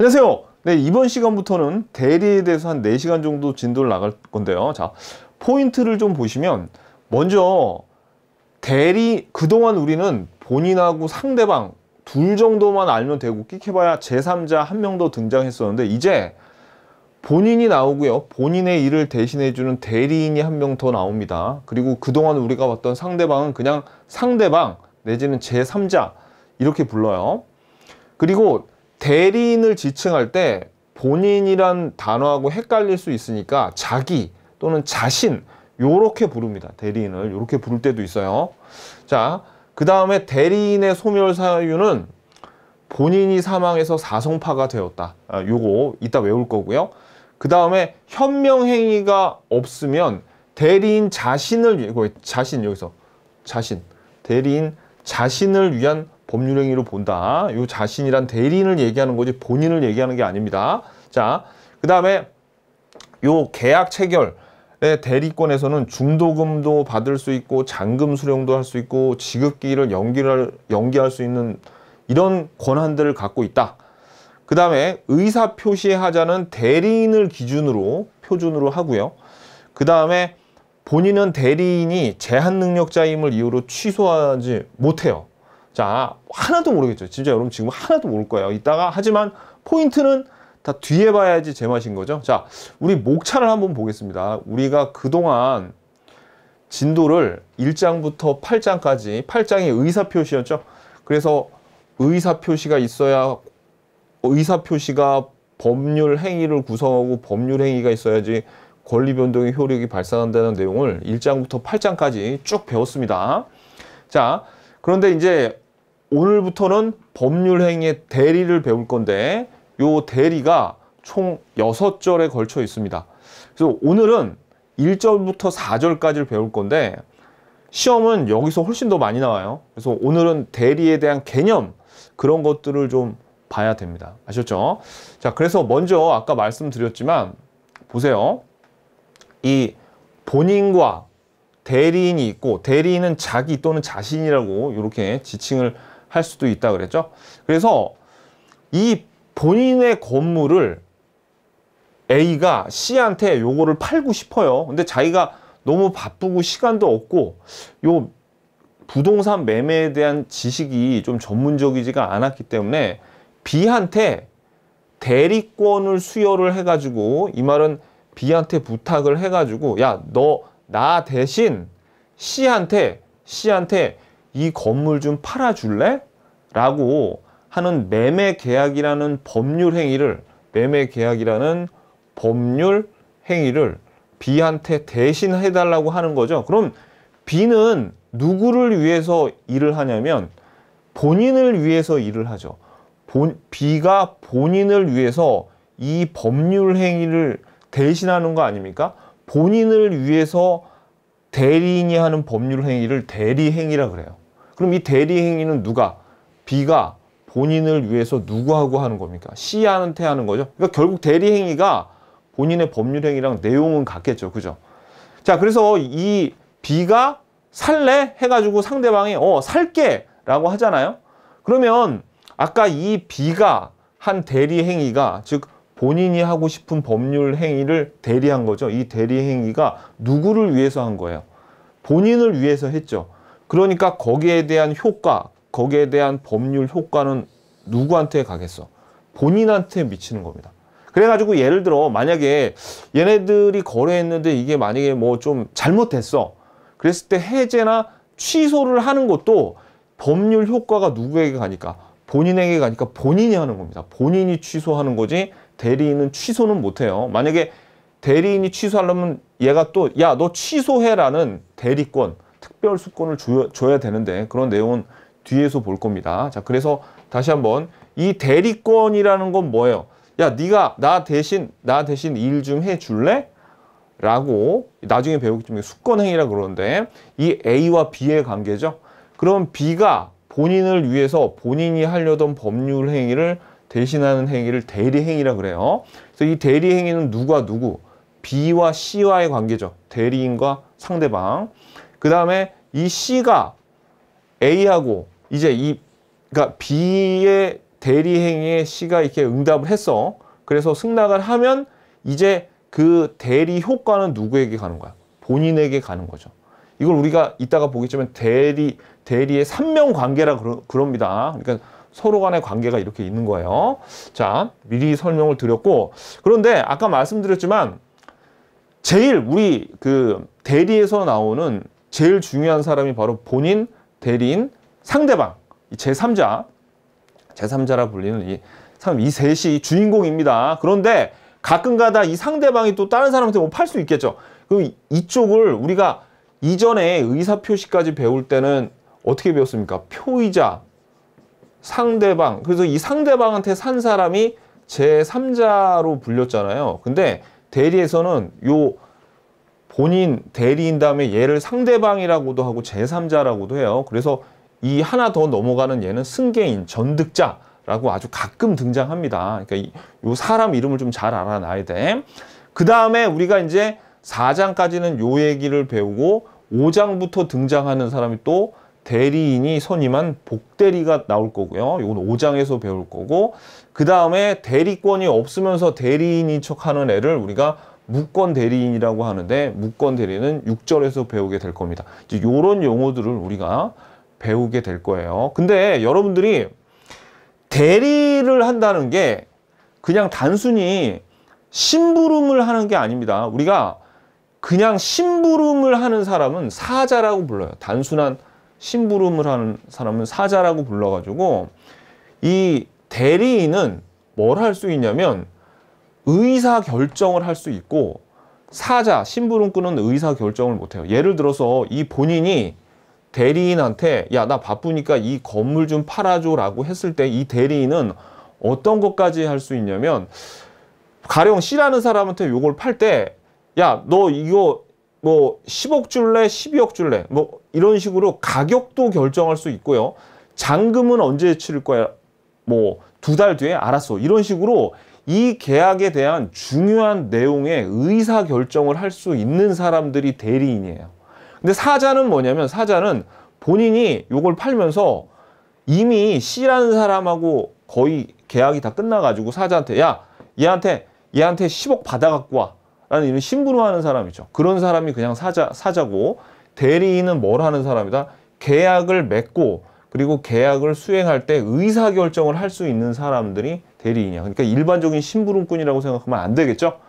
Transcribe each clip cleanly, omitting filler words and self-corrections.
안녕하세요. 네, 이번 시간부터는 대리에 대해서 한 4시간 정도 진도를 나갈 건데요. 자, 포인트를 좀 보시면 먼저 대리, 그동안 우리는 본인하고 상대방 둘 정도만 알면 되고 끽해봐야 제3자 한 명 더 등장했었는데 이제 본인이 나오고요. 본인의 일을 대신해주는 대리인이 한 명 더 나옵니다. 그리고 그동안 우리가 봤던 상대방은 그냥 상대방 내지는 제3자 이렇게 불러요. 그리고 대리인을 지칭할 때 본인이란 단어하고 헷갈릴 수 있으니까 자기 또는 자신 요렇게 부릅니다. 대리인을 요렇게 부를 때도 있어요. 자, 그 다음에 대리인의 소멸 사유는 본인이 사망해서 사성파가 되었다. 요거 이따 외울 거고요. 그 다음에 현명행위가 없으면 대리인 자신을, 자신 여기서 자신, 대리인 자신을 위한 법률행위로 본다. 요 자신이란 대리인을 얘기하는 거지 본인을 얘기하는 게 아닙니다. 자, 그 다음에 요 계약 체결의 대리권에서는 중도금도 받을 수 있고 잔금 수령도 할 수 있고 지급기일을 연기할 수 있는 이런 권한들을 갖고 있다. 그 다음에 의사표시하자는 대리인을 기준으로 표준으로 하고요. 그 다음에 본인은 대리인이 제한능력자임을 이유로 취소하지 못해요. 자, 하나도 모르겠죠. 진짜 여러분 지금 하나도 모를 거예요. 이따가 하지만 포인트는 다 뒤에 봐야지 제맛인 거죠. 자, 우리 목차를 한번 보겠습니다. 우리가 그동안 진도를 1장부터 8장까지 8장이 의사표시였죠. 그래서 의사표시가 있어야 의사표시가 법률 행위를 구성하고 법률 행위가 있어야지 권리변동의 효력이 발생한다는 내용을 1장부터 8장까지 쭉 배웠습니다. 자, 그런데 이제 오늘부터는 법률 행위의 대리를 배울 건데 요 대리가 총 6절에 걸쳐 있습니다. 그래서 오늘은 1절부터 4절까지를 배울 건데 시험은 여기서 훨씬 더 많이 나와요. 그래서 오늘은 대리에 대한 개념 그런 것들을 좀 봐야 됩니다. 아셨죠? 자, 그래서 먼저 아까 말씀드렸지만 보세요. 이 본인과 대리인이 있고 대리인은 자기 또는 자신이라고 이렇게 지칭을 할 수도 있다 그랬죠. 그래서 이 본인의 건물을 A가 C한테 요거를 팔고 싶어요. 근데 자기가 너무 바쁘고 시간도 없고 요 부동산 매매에 대한 지식이 좀 전문적이지가 않았기 때문에 B한테 대리권을 수여를 해가지고 이 말은 B한테 부탁을 해가지고 야, 너 나 대신 C한테 이 건물 좀 팔아줄래? 라고 하는 매매계약이라는 법률 행위를 B한테 대신 해달라고 하는 거죠. 그럼 B는 누구를 위해서 일을 하냐면 본인을 위해서 일을 하죠. B가 본인을 위해서 이 법률 행위를 대신하는 거 아닙니까? 본인을 위해서 대리인이 하는 법률 행위를 대리행위라 그래요. 그럼 이 대리행위는 누가? B가 본인을 위해서 누구하고 하는 겁니까? C한테 하는 거죠. 그러니까 결국 대리행위가 본인의 법률 행위랑 내용은 같겠죠. 그죠? 자, 그래서 이 B가 살래? 해가지고 상대방이 살게 라고 하잖아요. 그러면 아까 이 B가 한 대리행위가 즉 본인이 하고 싶은 법률 행위를 대리한 거죠. 이 대리 행위가 누구를 위해서 한 거예요? 본인을 위해서 했죠. 그러니까 거기에 대한 효과, 거기에 대한 법률 효과는 누구한테 가겠어? 본인한테 미치는 겁니다. 그래가지고 예를 들어 만약에 얘네들이 거래했는데 이게 만약에 뭐 좀 잘못됐어. 그랬을 때 해제나 취소를 하는 것도 법률 효과가 누구에게 가니까? 본인에게 가니까 본인이 하는 겁니다. 본인이 취소하는 거지 대리인은 취소는 못해요. 만약에 대리인이 취소하려면 얘가 또 야, 너 취소해라는 대리권, 특별수권을 줘야 되는데 그런 내용은 뒤에서 볼 겁니다. 자, 그래서 다시 한번 이 대리권이라는 건 뭐예요? 야, 네가 나 대신 일 좀 해줄래? 라고 나중에 배우기 때문에 수권행위라 그러는데 이 A와 B의 관계죠. 그럼 B가 본인을 위해서 본인이 하려던 법률 행위를 대신하는 행위를 대리행위라 그래요. 그래서 이 대리행위는 누가 누구? B와 C와의 관계죠. 대리인과 상대방. 그 다음에 이 C가 A하고 이제 그러니까 B의 대리 행위에 C가 이렇게 응답을 했어. 그래서 승낙을 하면 이제 그 대리 효과는 누구에게 가는 거야? 본인에게 가는 거죠. 이걸 우리가 이따가 보겠지만 대리의 삼명 관계라 그럽니다. 그러니까 서로 간의 관계가 이렇게 있는 거예요. 자, 미리 설명을 드렸고, 그런데 아까 말씀드렸지만 제일 우리 그 대리에서 나오는 제일 중요한 사람이 바로 본인, 대리인, 상대방, 제3자라 불리는 이 셋이 주인공입니다. 그런데 가끔가다 이 상대방이 또 다른 사람한테 뭐 팔 수 있겠죠. 그럼 이쪽을 우리가 이전에 의사표시까지 배울 때는 어떻게 배웠습니까? 표의자, 상대방. 그래서 이 상대방한테 산 사람이 제3자로 불렸잖아요. 근데 대리에서는 요 본인 대리인 다음에 얘를 상대방이라고도 하고 제3자라고도 해요. 그래서 이 하나 더 넘어가는 얘는 승계인, 전득자라고 아주 가끔 등장합니다. 그러니까 요 사람 이름을 좀 잘 알아놔야 돼. 그 다음에 우리가 이제 4장까지는 요 얘기를 배우고 5장부터 등장하는 사람이 또 대리인이 선임한 복대리가 나올 거고요. 이건 5장에서 배울 거고, 그 다음에 대리권이 없으면서 대리인인 척하는 애를 우리가 무권 대리인이라고 하는데, 무권 대리는 6절에서 배우게 될 겁니다. 이제 이런 용어들을 우리가 배우게 될 거예요. 근데 여러분들이 대리를 한다는 게 그냥 단순히 심부름을 하는 게 아닙니다. 우리가 그냥 심부름을 하는 사람은 사자라고 불러요. 단순한 심부름을 하는 사람은 사자라고 불러가지고, 이 대리인은 뭘 할 수 있냐면 의사 결정을 할 수 있고, 사자, 심부름꾼은 의사 결정을 못해요. 예를 들어서 이 본인이 대리인한테 야, 나 바쁘니까 이 건물 좀 팔아줘 라고 했을 때 이 대리인은 어떤 것까지 할 수 있냐면, 가령 C라는 사람한테 요걸 팔 때 야, 너 이거 뭐 10억 줄래? 12억 줄래? 뭐 이런 식으로 가격도 결정할 수 있고요. 잔금은 언제 치를 거야? 뭐 2달 뒤에? 알았어. 이런 식으로 이 계약에 대한 중요한 내용의 의사 결정을 할 수 있는 사람들이 대리인이에요. 근데 사자는 뭐냐면, 사자는 본인이 요걸 팔면서 이미 C라는 사람하고 거의 계약이 다 끝나가지고 사자한테 야, 얘한테 10억 받아갖고 와 라는 이런 심부름하는 사람이죠. 그런 사람이 그냥 사자고, 대리인은 뭘 하는 사람이다? 계약을 맺고 그리고 계약을 수행할 때 의사결정을 할 수 있는 사람들이 대리인이야. 그러니까 일반적인 심부름꾼이라고 생각하면 안 되겠죠.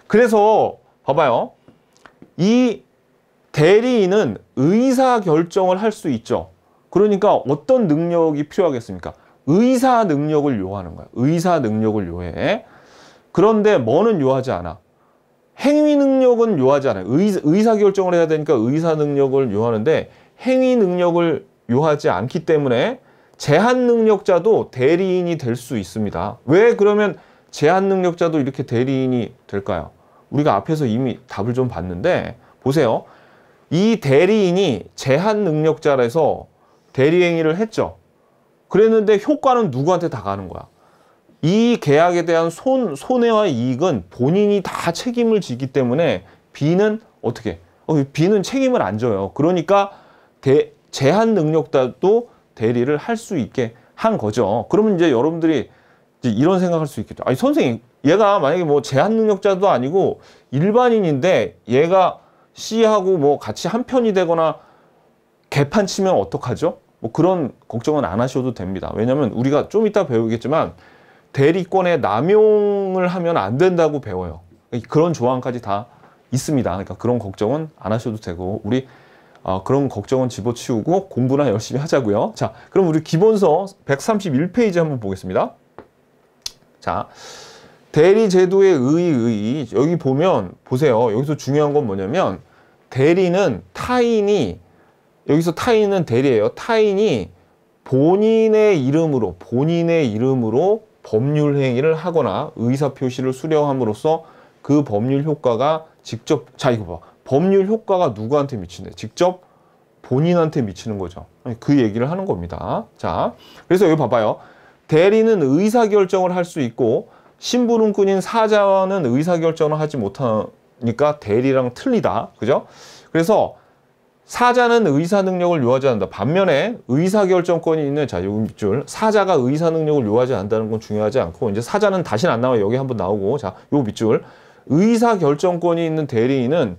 그래서 봐봐요. 이 대리인은 의사결정을 할 수 있죠. 그러니까 어떤 능력이 필요하겠습니까? 의사 능력을 요하는 거야. 의사 능력을 요해. 그런데 뭐는 요하지 않아? 행위 능력은 요하지 않아요. 의사결정을 해야 되니까 의사 능력을 요하는데 행위 능력을 요하지 않기 때문에 제한 능력자도 대리인이 될 수 있습니다. 왜 그러면 제한 능력자도 이렇게 대리인이 될까요? 우리가 앞에서 이미 답을 좀 봤는데 보세요. 이 대리인이 제한 능력자라서 대리행위를 했죠. 그랬는데 효과는 누구한테 다 가는 거야? 이 계약에 대한 손해와 이익은 본인이 다 책임을 지기 때문에 B는 어떻게? B는 책임을 안 져요. 그러니까 제한 능력자도 대리를 할 수 있게 한 거죠. 그러면 이제 여러분들이 이제 이런 생각할 수 있겠죠. 아니 선생님, 얘가 만약에 뭐 제한 능력자도 아니고 일반인인데 얘가 C하고 뭐 같이 한 편이 되거나 개판 치면 어떡하죠? 뭐 그런 걱정은 안 하셔도 됩니다. 왜냐면 우리가 좀 이따 배우겠지만 대리권의 남용을 하면 안 된다고 배워요. 그런 조항까지 다 있습니다. 그러니까 그런 걱정은 안 하셔도 되고, 우리 그런 걱정은 집어치우고 공부나 열심히 하자고요. 자, 그럼 우리 기본서 131페이지 한번 보겠습니다. 자, 대리제도의 의의. 여기 보면 보세요. 여기서 중요한 건 뭐냐면, 대리는 타인이, 여기서 타인은 대리예요. 타인이 본인의 이름으로 법률 행위를 하거나 의사표시를 수령함으로써 그 법률 효과가 직접, 자 이거 봐, 법률 효과가 누구한테 미치네? 직접 본인한테 미치는 거죠. 그 얘기를 하는 겁니다. 자, 그래서 여기 봐봐요. 대리는 의사결정을 할 수 있고 심부름꾼인 사자는 의사결정을 하지 못하니까 대리랑 틀리다. 그죠? 그래서 사자는 의사 능력을 요하지 않는다. 반면에 의사결정권이 있는, 자, 요 밑줄. 사자가 의사 능력을 요하지 않는다는 건 중요하지 않고, 이제 사자는 다시는 안 나와요. 여기 한번 나오고, 자, 요 밑줄. 의사결정권이 있는 대리인은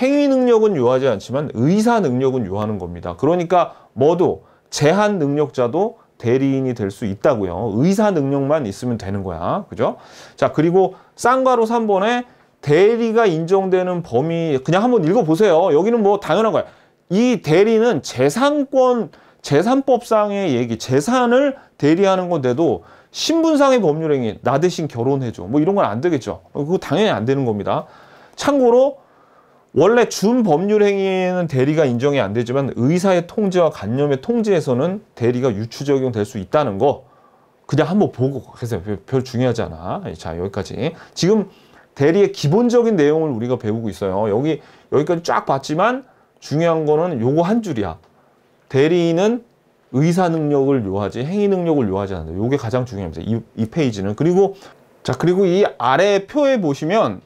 행위 능력은 요하지 않지만 의사 능력은 요하는 겁니다. 그러니까 뭐도 제한 능력자도 대리인이 될 수 있다고요. 의사 능력만 있으면 되는 거야. 그죠? 자, 그리고 쌍괄호 3번에 대리가 인정되는 범위, 그냥 한번 읽어보세요. 여기는 뭐 당연한 거야. 이 대리는 재산법상의 얘기, 재산을 대리하는 건데도 신분상의 법률행위, 나 대신 결혼해줘. 뭐 이런 건 안 되겠죠. 그거 당연히 안 되는 겁니다. 참고로 원래 준 법률행위에는 대리가 인정이 안 되지만 의사의 통지와 간념의 통지에서는 대리가 유추 적용될 수 있다는 거 그냥 한번 보고 가세요. 별 중요하지 않아. 자, 여기까지. 지금 대리의 기본적인 내용을 우리가 배우고 있어요. 여기까지 쫙 봤지만 중요한 거는 요거 한 줄이야. 대리인은 의사 능력을 요하지 행위 능력을 요하지 않는다. 요게 가장 중요합니다. 이 페이지는. 그리고 이 아래 표에 보시면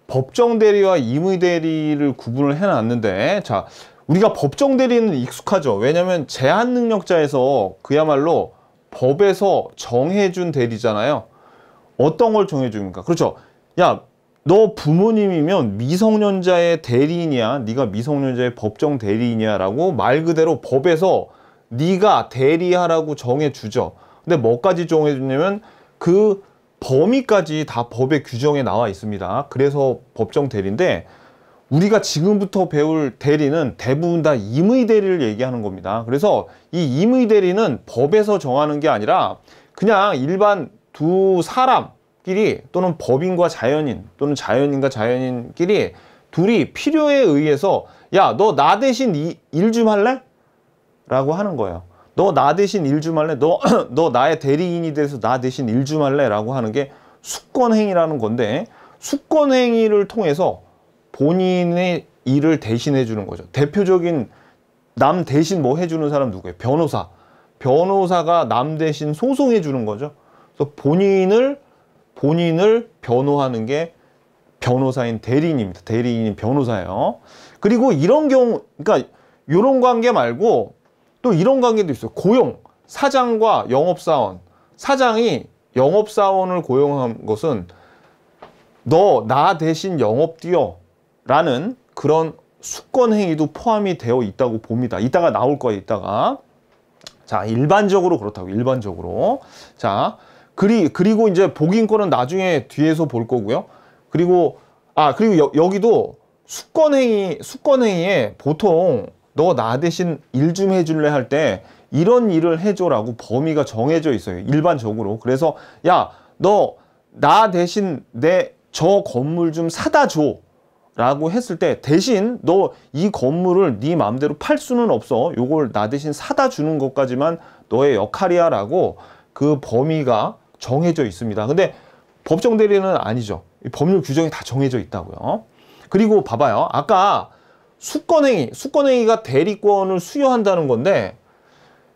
법정 대리와 임의 대리를 구분을 해놨는데, 자, 우리가 법정 대리는 익숙하죠. 왜냐하면 제한 능력자에서 그야말로 법에서 정해준 대리잖아요. 어떤 걸 정해줍니까? 그렇죠. 야, 너 부모님이면 미성년자의 대리인이야. 네가 미성년자의 법정 대리인이야 라고 말 그대로 법에서 네가 대리하라고 정해주죠. 근데 뭐까지 정해주냐면 그 범위까지 다 법의 규정에 나와 있습니다. 그래서 법정 대리인데, 우리가 지금부터 배울 대리는 대부분 다 임의 대리를 얘기하는 겁니다. 그래서 이 임의 대리는 법에서 정하는 게 아니라 그냥 일반 두 사람끼리 또는 법인과 자연인 또는 자연인과 자연인끼리 둘이 필요에 의해서 야, 너 나 대신 일 좀 할래? 라고 하는 거예요. 너 나 대신 일 좀 할래? 너 나의 대리인이 돼서 나 대신 일 좀 할래? 라고 하는 게 수권행위라는 건데, 수권행위를 통해서 본인의 일을 대신해 주는 거죠. 대표적인 남 대신 뭐 해주는 사람 누구예요? 변호사. 변호사가 남 대신 소송해 주는 거죠. 그래서 본인을 변호하는 게 변호사인 대리인입니다. 대리인인 변호사예요. 그리고 이런 경우, 그러니까 이런 관계 말고 또 이런 관계도 있어요. 고용, 사장과 영업사원. 사장이 영업사원을 고용한 것은 너 나 대신 영업 뛰어 라는 그런 수권행위도 포함이 되어 있다고 봅니다. 이따가 나올 거예요. 이따가. 자, 일반적으로 그렇다고. 일반적으로. 자, 그리고 이제 복인권은 나중에 뒤에서 볼 거고요. 그리고 여기도 수권행위에 보통 너 나 대신 일 좀 해줄래 할 때 이런 일을 해줘라고 범위가 정해져 있어요. 일반적으로. 그래서 야, 너 나 대신 저 건물 좀 사다 줘 라고 했을 때 대신 너 이 건물을 네 마음대로 팔 수는 없어. 요걸 나 대신 사다 주는 것까지만 너의 역할이야 라고 그 범위가 정해져 있습니다. 근데 법정 대리는 아니죠. 법률 규정이 다 정해져 있다고요. 그리고 봐봐요. 아까 수권행위가 대리권을 수여한다는 건데,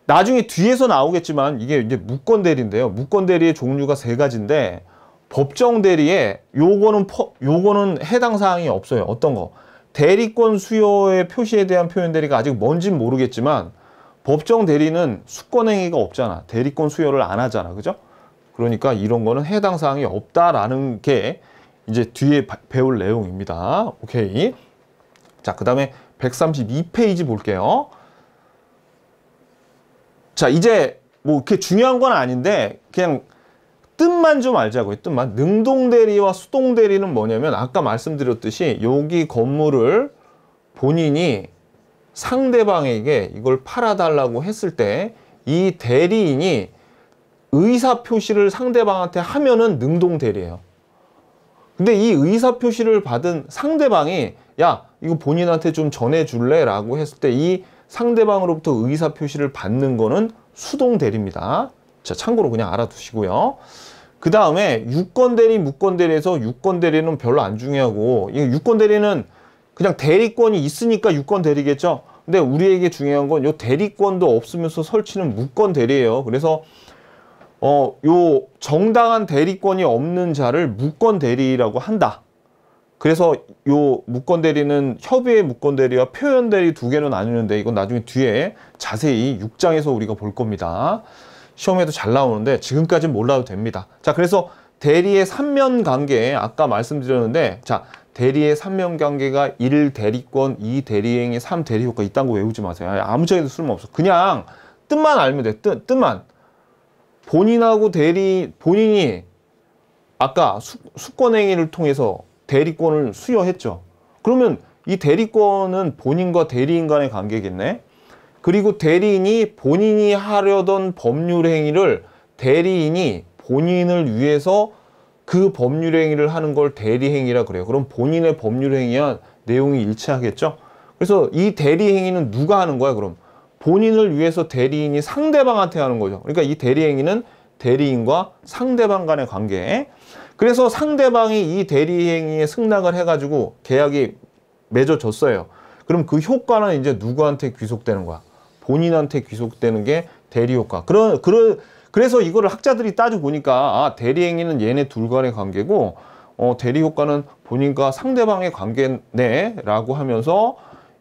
나중에 뒤에서 나오겠지만 이게 이제 무권 대리인데요. 무권 대리의 종류가 3가지인데 법정 대리에 요거는 해당 사항이 없어요. 어떤 거? 대리권 수요의 표시에 대한 표현 대리가 아직 뭔진 모르겠지만 법정 대리는 수권행위가 없잖아. 대리권 수요를 안 하잖아. 그죠? 그러니까 이런 거는 해당 사항이 없다라는 게 이제 뒤에 배울 내용입니다. 오케이. 자, 그 다음에 132페이지 볼게요. 자, 이제 뭐 이렇게 중요한 건 아닌데 그냥 뜻만 좀 알자고요. 뜻만. 능동대리와 수동대리는 뭐냐면 아까 말씀드렸듯이 여기 건물을 본인이 상대방에게 이걸 팔아달라고 했을 때 이 대리인이 의사표시를 상대방한테 하면은 능동대리예요. 근데 이 의사표시를 받은 상대방이 야, 이거 본인한테 좀 전해줄래? 라고 했을 때 이 상대방으로부터 의사표시를 받는 거는 수동대리입니다. 자, 참고로 그냥 알아두시고요. 그 다음에 유권대리, 무권대리에서 유권대리는 별로 안 중요하고, 이 유권대리는 그냥 대리권이 있으니까 유권대리겠죠. 근데 우리에게 중요한 건 요 대리권도 없으면서 설치는 무권대리예요. 그래서 요 정당한 대리권이 없는 자를 무권대리라고 한다. 그래서 요 무권 대리는 협의의 무권 대리와 표현 대리 두 개로 나뉘는데 이건 나중에 뒤에 자세히 6장에서 우리가 볼 겁니다. 시험에도 잘 나오는데 지금까지는 몰라도 됩니다. 자, 그래서 대리의 삼면 관계 아까 말씀드렸는데, 자, 대리의 삼면 관계가 1 대리권, 2 대리행위, 3 대리효과 이딴 거 외우지 마세요. 아무 적에도 쓸모없어. 그냥 뜻만 알면 돼. 뜻만. 본인하고 본인이 아까 수권행위를 통해서 대리권을 수여했죠. 그러면 이 대리권은 본인과 대리인 간의 관계겠네. 그리고 대리인이 본인이 하려던 법률 행위를 대리인이 본인을 위해서 그 법률 행위를 하는 걸 대리행위라 그래요. 그럼 본인의 법률 행위와 내용이 일치하겠죠. 그래서 이 대리행위는 누가 하는 거야? 그럼 본인을 위해서 대리인이 상대방한테 하는 거죠. 그러니까 이 대리행위는 대리인과 상대방 간의 관계. 그래서 상대방이 이 대리행위에 승낙을 해가지고 계약이 맺어졌어요. 그럼 그 효과는 이제 누구한테 귀속되는 거야? 본인한테 귀속되는 게 대리효과. 그래서 이거를 학자들이 따져 보니까 대리행위는 얘네 둘 간의 관계고 대리효과는 본인과 상대방의 관계네 라고 하면서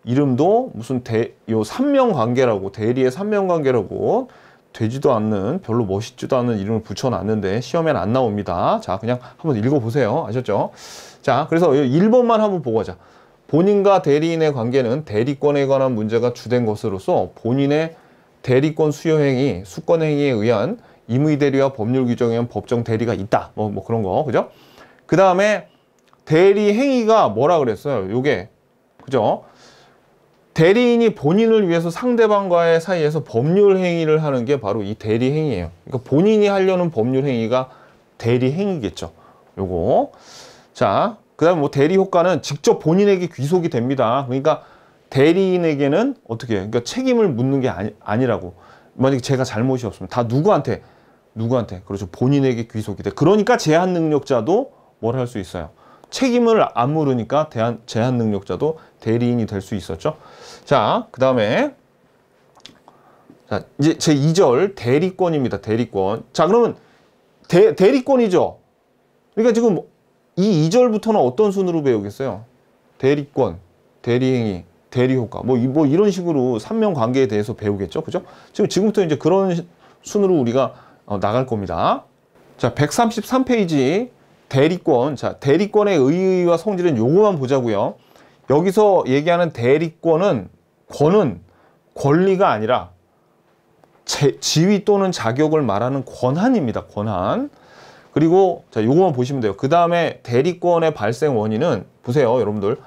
이름도 무슨 요 삼면관계라고, 대리의 삼면관계라고 되지도 않는, 별로 멋있지도 않은 이름을 붙여놨는데 시험엔 안 나옵니다. 자, 그냥 한번 읽어보세요. 아셨죠? 자, 그래서 1번만 한번 보고 가자. 본인과 대리인의 관계는 대리권에 관한 문제가 주된 것으로서 본인의 대리권 수여행위, 수권행위에 의한 임의대리와 법률 규정에 의한 법정 대리가 있다. 뭐 그런 거, 그죠? 그 다음에 대리행위가 뭐라 그랬어요? 요게, 그죠? 대리인이 본인을 위해서 상대방과의 사이에서 법률 행위를 하는 게 바로 이 대리 행위예요. 그러니까 본인이 하려는 법률 행위가 대리 행위겠죠. 요거. 자, 그다음에 뭐 대리 효과는 직접 본인에게 귀속이 됩니다. 그러니까 대리인에게는 어떻게 해요? 그러니까 책임을 묻는 게 아니라고. 만약에 제가 잘못이 없으면 다 누구한테? 그렇죠. 본인에게 귀속이 돼. 그러니까 제한 능력자도 뭘 할 수 있어요? 책임을 안 물으니까 제한 능력자도 대리인이 될 수 있었죠. 자, 그 다음에 자, 이제 제 2절 대리권입니다. 대리권. 자, 그러면 대리권이죠. 그러니까 지금 이 2절부터는 어떤 순으로 배우겠어요? 대리권, 대리행위, 대리효과 뭐 이런 식으로 삼면관계에 대해서 배우겠죠. 그죠? 지금부터 이제 그런 순으로 우리가 나갈 겁니다. 자, 133페이지 대리권. 자, 대리권의 의의와 성질은 요거만 보자고요. 여기서 얘기하는 대리권은 권리가 아니라 지위 또는 자격을 말하는 권한입니다. 권한. 그리고 자, 요거만 보시면 돼요. 그 다음에 대리권의 발생 원인은 보세요, 여러분들.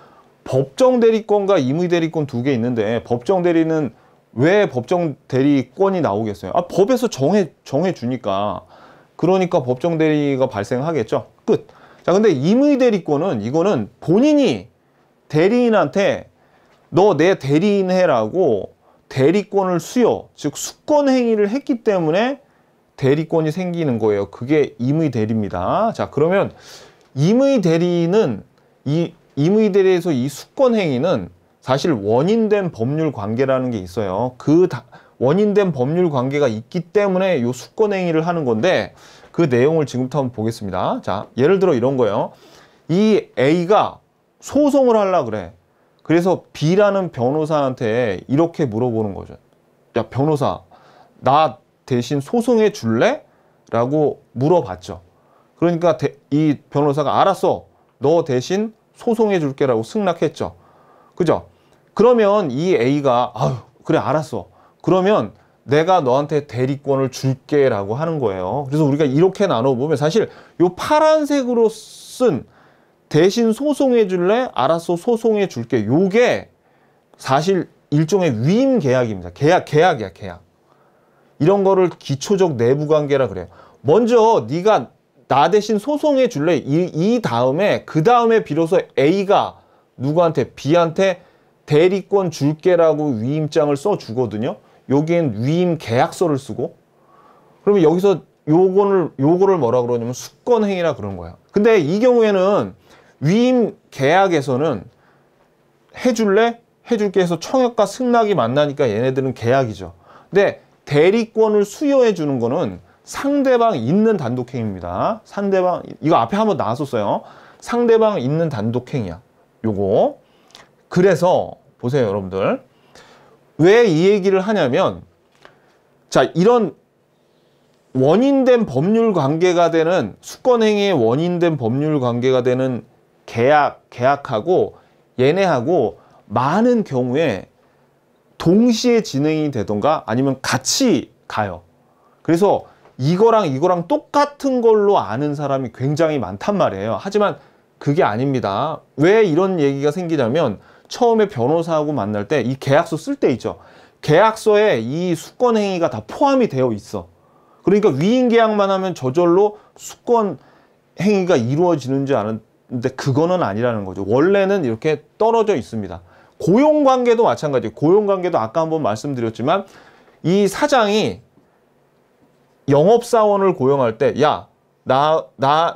법정 대리권과 임의 대리권 두 개 있는데 법정 대리는 왜 법정 대리권이 나오겠어요? 법에서 정해 주니까. 그러니까 법정 대리가 발생하겠죠. 끝. 자, 근데 임의 대리권은 이거는 본인이 대리인한테 너 내 대리인 해라고 대리권을 수여, 즉 수권 행위를 했기 때문에 대리권이 생기는 거예요. 그게 임의 대리입니다. 자, 그러면 임의 대리는 임의 대리에서 이 수권 행위는 사실 원인된 법률 관계라는 게 있어요. 원인된 법률 관계가 있기 때문에 이 수권 행위를 하는 건데 그 내용을 지금부터 한번 보겠습니다. 자, 예를 들어 이런 거예요. 이 A가 소송을 하려고 그래. 그래서 B라는 변호사한테 이렇게 물어보는 거죠. 야, 변호사, 나 대신 소송해 줄래? 라고 물어봤죠. 그러니까 이 변호사가 알았어. 너 대신 소송해 줄게 라고 승낙했죠. 그죠? 그러면 이 A가 그래 알았어. 그러면 내가 너한테 대리권을 줄게 라고 하는 거예요. 그래서 우리가 이렇게 나눠보면 사실 요 파란색으로 쓴 대신 소송해 줄래? 알았어, 소송해 줄게. 요게 사실 일종의 위임 계약입니다. 계약이야, 계약. 이런 거를 기초적 내부 관계라 그래요. 먼저 네가 나 대신 소송해 줄래? 이 다음에 그 다음에 비로소 A가 누구한테? B한테 대리권 줄게라고 위임장을 써 주거든요. 여기엔 위임 계약서를 쓰고. 그러면 여기서 요거를 뭐라 그러냐면 수권행위라 그런 거야. 근데 이 경우에는 위임 계약에서는 해줄래? 해줄게 해서 청약과 승낙이 만나니까 얘네들은 계약이죠. 근데 대리권을 수여해 주는 거는 상대방 있는 단독행위입니다. 상대방, 이거 앞에 한번 나왔었어요. 상대방 있는 단독행위야. 요거. 그래서 보세요, 여러분들. 왜 이 얘기를 하냐면, 자, 이런 원인된 법률 관계가 되는, 수권행위의 원인된 법률 관계가 되는 계약하고 얘네하고 많은 경우에 동시에 진행이 되던가 아니면 같이 가요. 그래서 이거랑 똑같은 걸로 아는 사람이 굉장히 많단 말이에요. 하지만 그게 아닙니다. 왜 이런 얘기가 생기냐면 처음에 변호사하고 만날 때 이 계약서 쓸 때 있죠. 계약서에 이 수권행위가 다 포함이 되어 있어. 그러니까 위임 계약만 하면 저절로 수권행위가 이루어지는 줄 아는데 그거는 아니라는 거죠. 원래는 이렇게 떨어져 있습니다. 고용관계도 마찬가지예요. 고용관계도 아까 한번 말씀드렸지만 이 사장이 영업사원을 고용할 때 야,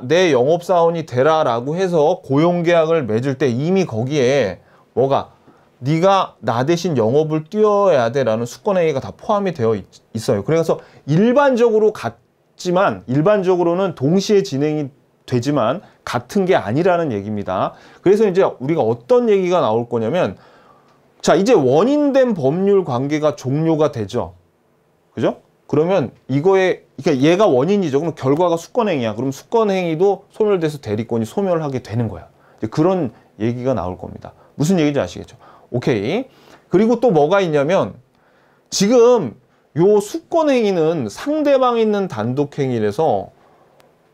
내 영업사원이 되라라고 해서 고용계약을 맺을 때 이미 거기에 뭐가 네가 나 대신 영업을 뛰어야 돼라는 수권행위가 다 포함이 되어 있어요. 그래서 일반적으로 같지만 일반적으로는 동시에 진행이 되지만 같은 게 아니라는 얘기입니다. 그래서 이제 우리가 어떤 얘기가 나올 거냐면 자, 이제 원인된 법률 관계가 종료가 되죠. 그죠? 그러면 그러니까 얘가 원인이죠. 그럼 결과가 수권행위야. 그럼 수권행위도 소멸돼서 대리권이 소멸하게 되는 거야. 이제 그런 얘기가 나올 겁니다. 무슨 얘기인지 아시겠죠? 오케이. 그리고 또 뭐가 있냐면 지금 요 수권행위는 상대방 있는 단독행위라서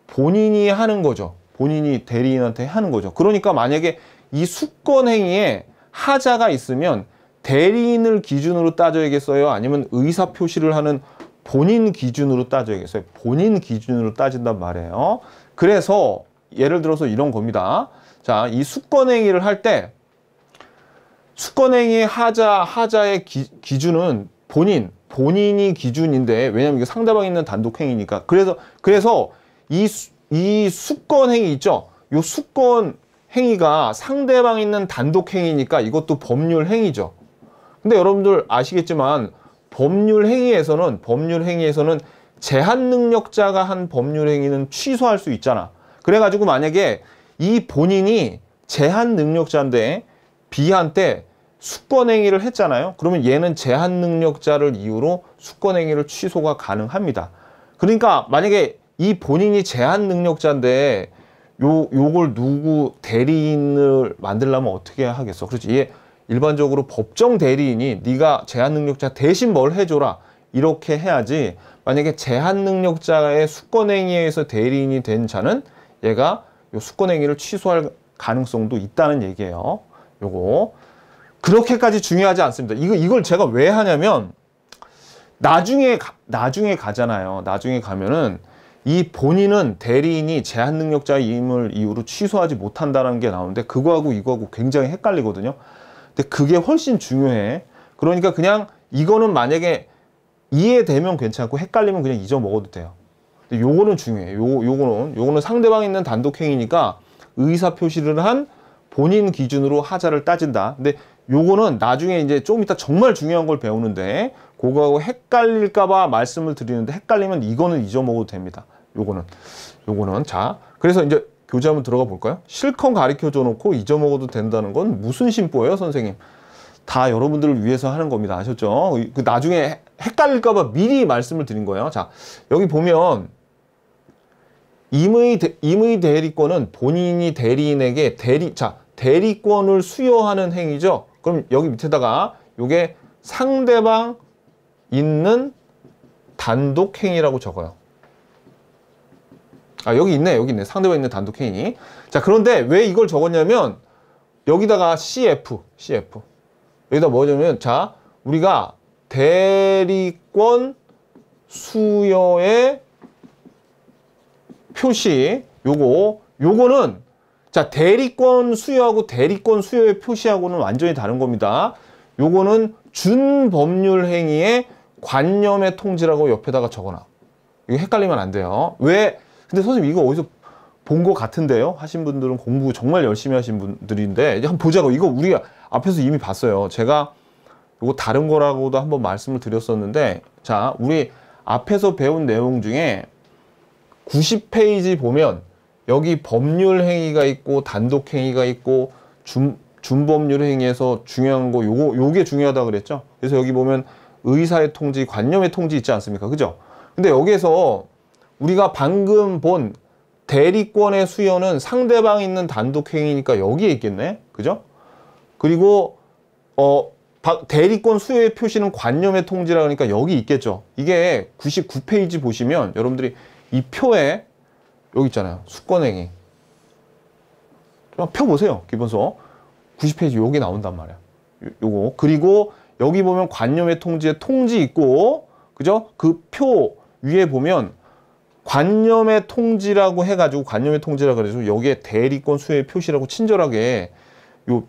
본인이 하는 거죠. 본인이 대리인한테 하는 거죠. 그러니까 만약에 이 수권행위에 하자가 있으면 대리인을 기준으로 따져야겠어요? 아니면 의사표시를 하는 본인 기준으로 따져야겠어요? 본인 기준으로 따진단 말이에요. 그래서 예를 들어서 이런 겁니다. 자, 이 수권행위를 할 때 수권행위의 하자의 기준은 본인이 기준인데 왜냐면 이게 상대방 있는 단독행위니까. 그래서 이 수권행위 있죠? 요 수권행위가 상대방 있는 단독행위니까 이것도 법률행위죠. 근데 여러분들 아시겠지만 법률행위에서는 제한능력자가 한 법률행위는 취소할 수 있잖아. 그래가지고 만약에 이 본인이 제한능력자인데 B한테 수권행위를 했잖아요. 그러면 얘는 제한능력자를 이유로 수권행위를 취소가 가능합니다. 그러니까 만약에 이 본인이 제한능력자인데 요걸 누구 대리인을 만들려면 어떻게 하겠어? 그렇지. 얘 일반적으로 법정 대리인이 네가 제한능력자 대신 뭘 해줘라 이렇게 해야지. 만약에 제한능력자의 수권행위에 의해서 대리인이 된 자는 얘가 요 수권행위를 취소할 가능성도 있다는 얘기예요. 요거 그렇게까지 중요하지 않습니다. 이걸 제가 왜 하냐면 나중에 가잖아요. 나중에 가면은 이 본인은 대리인이 제한능력자임을 이유로 취소하지 못한다는 게 나오는데 그거하고 이거하고 굉장히 헷갈리거든요. 근데 그게 훨씬 중요해. 그러니까 그냥 이거는 만약에 이해되면 괜찮고 헷갈리면 그냥 잊어먹어도 돼요. 근데 요거는 중요해. 요거는 상대방 있는 단독행위니까 의사표시를 한 본인 기준으로 하자를 따진다. 근데 요거는 나중에 이제 조금 이따 정말 중요한 걸 배우는데 그거하고 헷갈릴까봐 말씀을 드리는데 헷갈리면 이거는 잊어먹어도 됩니다. 요거는 자, 그래서 이제 교재 한번 들어가 볼까요? 실컷 가르쳐줘 놓고 잊어먹어도 된다는 건 무슨 심보예요, 선생님? 다 여러분들을 위해서 하는 겁니다. 아셨죠? 그 나중에 헷갈릴까봐 미리 말씀을 드린 거예요. 자, 여기 보면 임의 대리권은 본인이 대리인에게 대리권을 수여하는 행위죠. 그럼 여기 밑에다가 요게 상대방 있는 단독행위라고 적어요. 아, 여기 있네. 상대방 있는 단독행위. 자, 그런데 왜 이걸 적었냐면 여기다가 CF. 여기다 뭐냐면 자, 우리가 대리권 수여의 표시 요거는 자, 대리권 수여하고 대리권 수여의 표시하고는 완전히 다른 겁니다. 요거는 준법률 행위의 관념의 통지라고 옆에다가 적어놔. 이거 헷갈리면 안 돼요. 왜? 근데 선생님 이거 어디서 본 것 같은데요? 하신 분들은 공부 정말 열심히 하신 분들인데 이제 한번 보자고. 이거 우리가 앞에서 이미 봤어요. 제가 이거 다른 거라고도 한번 말씀을 드렸었는데 자, 우리 앞에서 배운 내용 중에 90페이지 보면 여기 법률 행위가 있고 단독 행위가 있고 준법률 행위에서 중요한 거 요게 중요하다 그랬죠. 그래서 여기 보면 의사의 통지, 관념의 통지 있지 않습니까? 그죠? 근데 여기에서 우리가 방금 본 대리권의 수여는 상대방이 있는 단독 행위니까 여기에 있겠네. 그죠? 그리고 대리권 수여의 표시는 관념의 통지라 그러니까 여기 있겠죠. 이게 99페이지 보시면 여러분들이 이 표에 여기 있잖아요. 수권행위. 표 보세요. 기본서 90페이지 여기 나온단 말이야. 요거. 그리고 여기 보면 관념의 통지에 통지 있고, 그죠? 그 표 위에 보면 관념의 통지라고 해가지고 관념의 통지라 그래서 여기에 대리권 수여의 표시라고 친절하게 요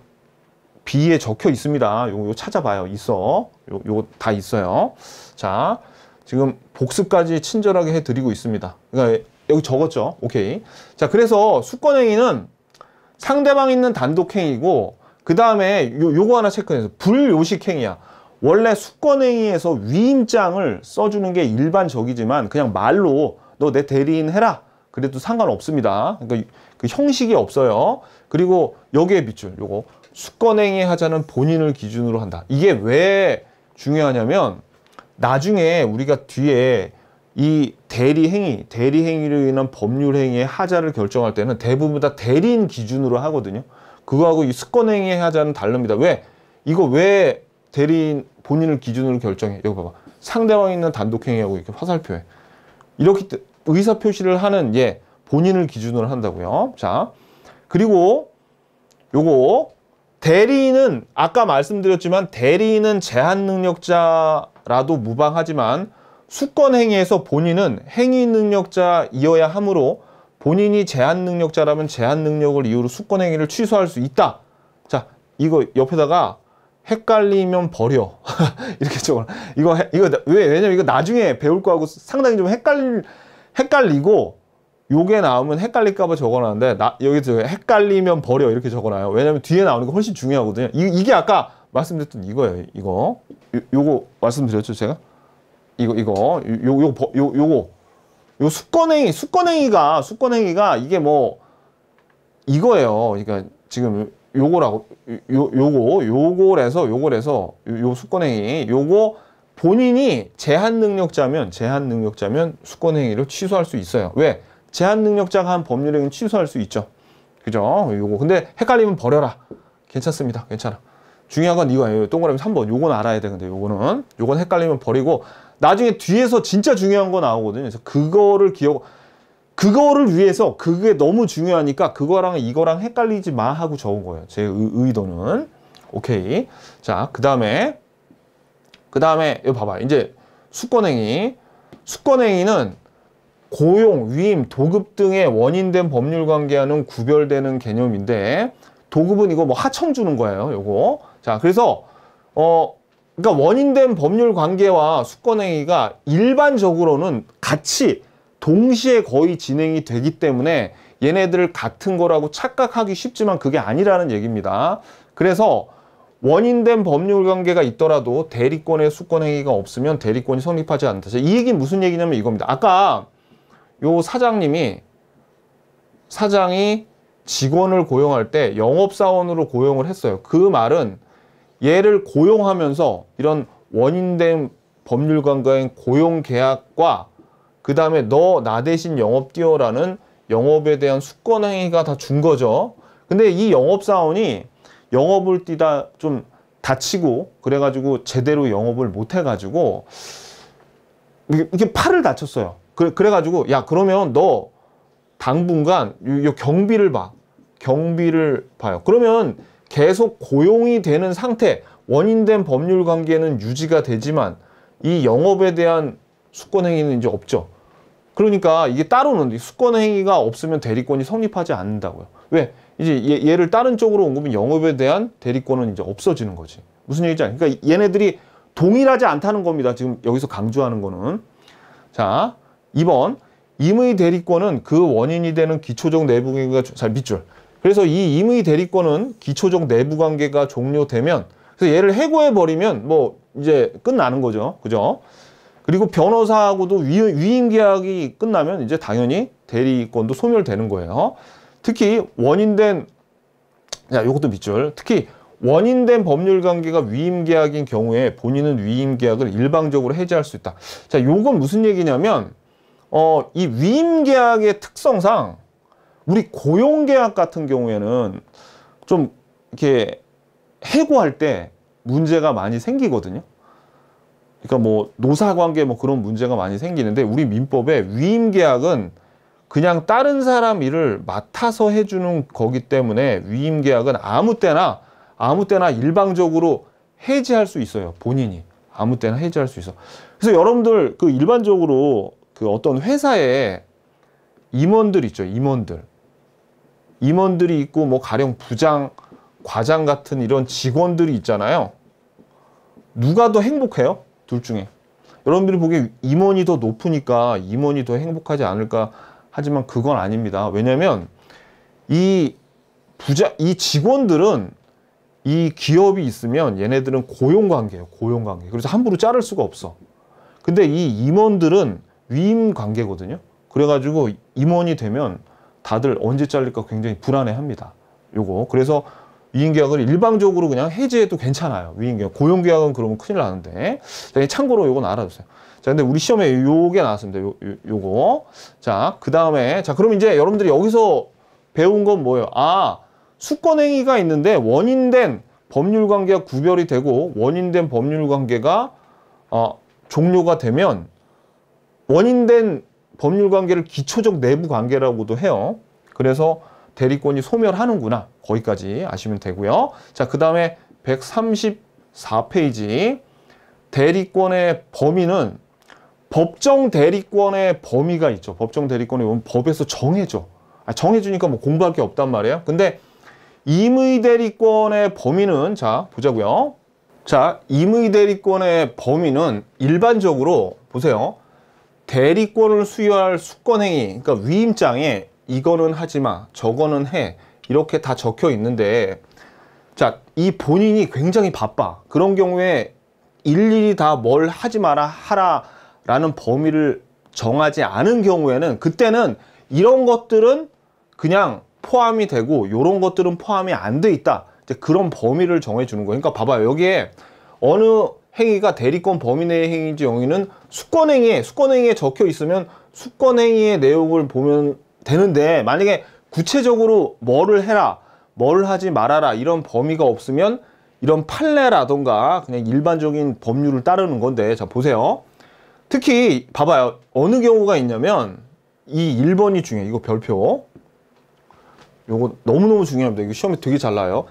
B에 적혀 있습니다. 요거 찾아봐요. 있어. 요거 다 있어요. 자, 지금 복습까지 친절하게 해드리고 있습니다. 그러니까 여기 적었죠. 오케이. 자, 그래서 수권행위는 상대방 있는 단독행위고, 그 다음에 요거 하나 체크해서 불요식행위야. 원래 수권행위에서 위임장을 써주는 게 일반적이지만 그냥 말로 너 내 대리인 해라. 그래도 상관없습니다. 그러니까 그 형식이 없어요. 그리고 여기에 밑줄 요거 수권행위 하자는 본인을 기준으로 한다. 이게 왜 중요하냐면 나중에 우리가 뒤에 이 대리행위로 인한 법률행위의 하자를 결정할 때는 대부분 다 대리인 기준으로 하거든요. 그거하고 이 수권행위의 하자는 다릅니다. 이거 왜 대리인 본인을 기준으로 결정해? 여기 봐봐. 상대방이 있는 단독행위하고 이렇게 화살표에. 이렇게 의사표시를 하는 본인을 기준으로 한다고요. 자, 그리고 요거 대리인은 아까 말씀드렸지만 대리인은 제한 능력자라도 무방하지만 수권행위에서 본인은 행위 능력자이어야 하므로 본인이 제한 능력자라면 제한 능력을 이유로 수권행위를 취소할 수 있다. 자, 이거 옆에다가 헷갈리면 버려. 이렇게 적어놔. 왜냐면 이거 나중에 배울 거하고 상당히 좀 헷갈리고 요게 나오면 헷갈릴까봐 적어놨는데 여기서 헷갈리면 버려 이렇게 적어놔요. 왜냐면 뒤에 나오는 게 훨씬 중요하거든요. 이게 아까 말씀드렸던 이거예요. 요거 말씀드렸죠 제가? 요 수권행위가 이게 뭐 이거예요. 그러니까 지금 요거래서 요 수권행위 요거 본인이 제한 능력자면 수권행위를 취소할 수 있어요. 왜? 제한 능력자가 한 법률행위는 취소할 수 있죠. 그죠? 요거. 근데 헷갈리면 버려라. 괜찮습니다. 괜찮아. 중요한 건 이거예요. 동그라미 3번. 요건 알아야 되는데 요건 헷갈리면 버리고 나중에 뒤에서 진짜 중요한 거 나오거든요. 그래서 그거를 위해서 그게 너무 중요하니까 그거랑 이거랑 헷갈리지 마 하고 적은 거예요. 제 의도는. 오케이. 자, 그 다음에 여기 봐봐. 이제 수권행위는 고용, 위임, 도급 등의 원인된 법률관계와는 구별되는 개념인데 도급은 이거 뭐 하청 주는 거예요. 요거. 자, 그래서 그러니까 원인된 법률관계와 수권행위가 일반적으로는 같이 동시에 거의 진행이 되기 때문에 얘네들 같은 거라고 착각하기 쉽지만 그게 아니라는 얘기입니다. 그래서 원인된 법률관계가 있더라도 대리권의 수권행위가 없으면 대리권이 성립하지 않는다. 이 얘기는 무슨 얘기냐면 이겁니다. 아까 요 사장이 직원을 고용할 때 영업사원으로 고용을 했어요. 그 말은 얘를 고용하면서 이런 원인된 법률관계인 고용계약과 그 다음에 너 나 대신 영업 뛰어라는 영업에 대한 수권행위가 다 준 거죠. 근데 이 영업사원이 영업을 뛰다 좀 다치고 그래가지고 제대로 영업을 못 해가지고 이게 팔을 다쳤어요. 그래가지고 야 그러면 너 당분간 요 경비를 봐요. 그러면 계속 고용이 되는 상태, 원인된 법률관계는 유지가 되지만 이 영업에 대한 수권행위는 이제 없죠. 그러니까 이게 따로는 수권행위가 없으면 대리권이 성립하지 않는다고요. 왜? 이제 얘를 다른 쪽으로 옮기면 영업에 대한 대리권은 이제 없어지는 거지. 무슨 얘기인지 아니까 그러니까 얘네들이 동일하지 않다는 겁니다. 지금 여기서 강조하는 거는. 자, 2번. 임의 대리권은 그 원인이 되는 기초적 내부관계가 밑줄. 그래서 이 임의 대리권은 기초적 내부관계가 종료되면 그래서 얘를 해고해버리면 뭐 이제 끝나는 거죠. 그죠? 그리고 변호사하고도 위임 계약이 끝나면 이제 당연히 대리권도 소멸되는 거예요. 특히 원인된, 자, 요것도 밑줄. 특히 원인된 법률 관계가 위임 계약인 경우에 본인은 위임 계약을 일방적으로 해지할 수 있다. 자, 요건 무슨 얘기냐면 이 위임 계약의 특성상 우리 고용 계약 같은 경우에는 좀 이렇게 해고할 때 문제가 많이 생기거든요. 그러니까 뭐 노사관계 뭐 그런 문제가 많이 생기는데 우리 민법에 위임 계약은 그냥 다른 사람 일을 맡아서 해주는 거기 때문에 위임 계약은 아무 때나 일방적으로 해지할 수 있어요. 본인이 아무 때나 해지할 수 있어. 그래서 여러분들 그 일반적으로 그 어떤 회사에 임원들 있죠. 임원들이 있고 뭐 가령 부장, 과장 같은 이런 직원들이 있잖아요. 누가 더 행복해요? 둘 중에. 여러분들이 보기에 임원이 더 높으니까 임원이 더 행복하지 않을까 하지만 그건 아닙니다. 왜냐면 이 직원들은 이 기업이 있으면 얘네들은 고용관계예요. 고용관계. 그래서 함부로 자를 수가 없어. 근데 이 임원들은 위임관계거든요. 그래가지고 임원이 되면 다들 언제 잘릴까 굉장히 불안해합니다. 요거. 그래서 위임계약을 일방적으로 그냥 해지해도 괜찮아요. 위임계약. 고용계약은 그러면 큰일 나는데. 자, 참고로 요건 알아두세요. 자, 근데 우리 시험에 요게 나왔습니다. 요거. 자, 그 다음에. 자, 그럼 이제 여러분들이 여기서 배운 건 뭐예요? 아, 수권행위가 있는데 원인된 법률관계가 구별이 되고 원인된 법률관계가 종료가 되면 원인된 법률관계를 기초적 내부관계라고도 해요. 그래서 대리권이 소멸하는구나. 거기까지 아시면 되고요. 자, 그 다음에 134페이지 대리권의 범위는 법정 대리권의 범위가 있죠. 법정 대리권이 보면 법에서 정해줘. 정해주니까 뭐 공부할 게 없단 말이에요. 근데 임의 대리권의 범위는 자 보자고요. 자, 임의 대리권의 범위는 일반적으로 보세요. 대리권을 수여할 수권행위, 그러니까 위임장에 이거는 하지 마, 저거는 해 이렇게 다 적혀 있는데 자, 이 본인이 굉장히 바빠. 그런 경우에 일일이 다 뭘 하지 마라 하라 라는 범위를 정하지 않은 경우에는 그때는 이런 것들은 그냥 포함이 되고 이런 것들은 포함이 안 돼 있다. 이제 그런 범위를 정해주는 거예요. 그러니까 봐봐요. 여기에 어느 행위가 대리권 범위 내의 행위인지 여기는 수권행위에 적혀 있으면 수권행위의 내용을 보면 되는데 만약에 구체적으로 뭐를 해라, 뭘 하지 말아라 이런 범위가 없으면 이런 판례라던가 그냥 일반적인 법률을 따르는 건데 자 보세요. 특히 봐봐요. 어느 경우가 있냐면 이 1번이 중요해요. 이거 별표. 요거 너무너무 중요합니다. 이거 시험에 되게 잘 나와요.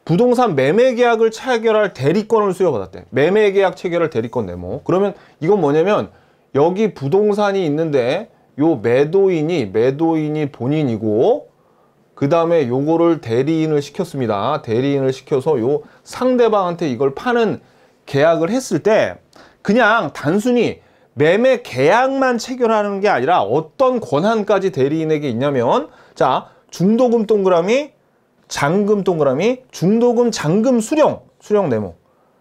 부동산 매매계약을 체결할 대리권을 수여받았대. 매매계약 체결할 대리권 네모. 그러면 이건 뭐냐면 여기 부동산이 있는데 요 매도인이 본인이고 그 다음에 요거를 대리인을 시켰습니다. 대리인을 시켜서 요 상대방한테 이걸 파는 계약을 했을 때 그냥 단순히 매매 계약만 체결하는 게 아니라 어떤 권한까지 대리인에게 있냐면 자 중도금 동그라미 잔금 동그라미 중도금 잔금 수령 네모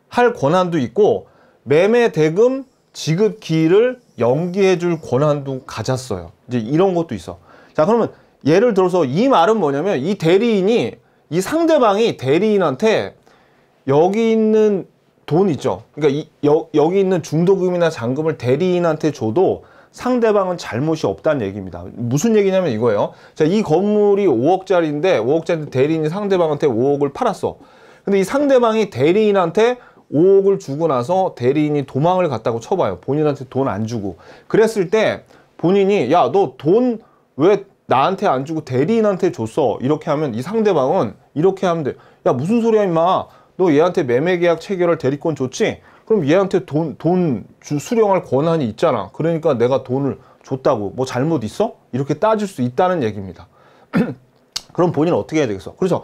할 권한도 있고 매매 대금 지급 기일을 연기해 줄 권한도 가졌어요. 이제 이런 것도 있어. 자 그러면 예를 들어서 이 말은 뭐냐면 이 대리인이 이 상대방이 대리인한테 여기 있는 돈 있죠. 그러니까 여기 있는 중도금이나 잔금을 대리인한테 줘도 상대방은 잘못이 없다는 얘기입니다. 무슨 얘기냐면 이거예요. 자, 이 건물이 5억짜리인데 5억짜리 대리인이 상대방한테 5억을 팔았어. 근데 이 상대방이 대리인한테 5억을 주고 나서 대리인이 도망을 갔다고 쳐봐요. 본인한테 돈 안 주고. 그랬을 때 본인이 야, 너 돈 왜 나한테 안 주고 대리인한테 줬어? 이렇게 하면 이 상대방은 이렇게 하면 돼. 야, 무슨 소리야 임마. 너 얘한테 매매계약 체결할 대리권 줬지? 그럼 얘한테 돈 수령할 권한이 있잖아. 그러니까 내가 돈을 줬다고 뭐 잘못 있어? 이렇게 따질 수 있다는 얘기입니다. 그럼 본인은 어떻게 해야 되겠어? 그렇죠.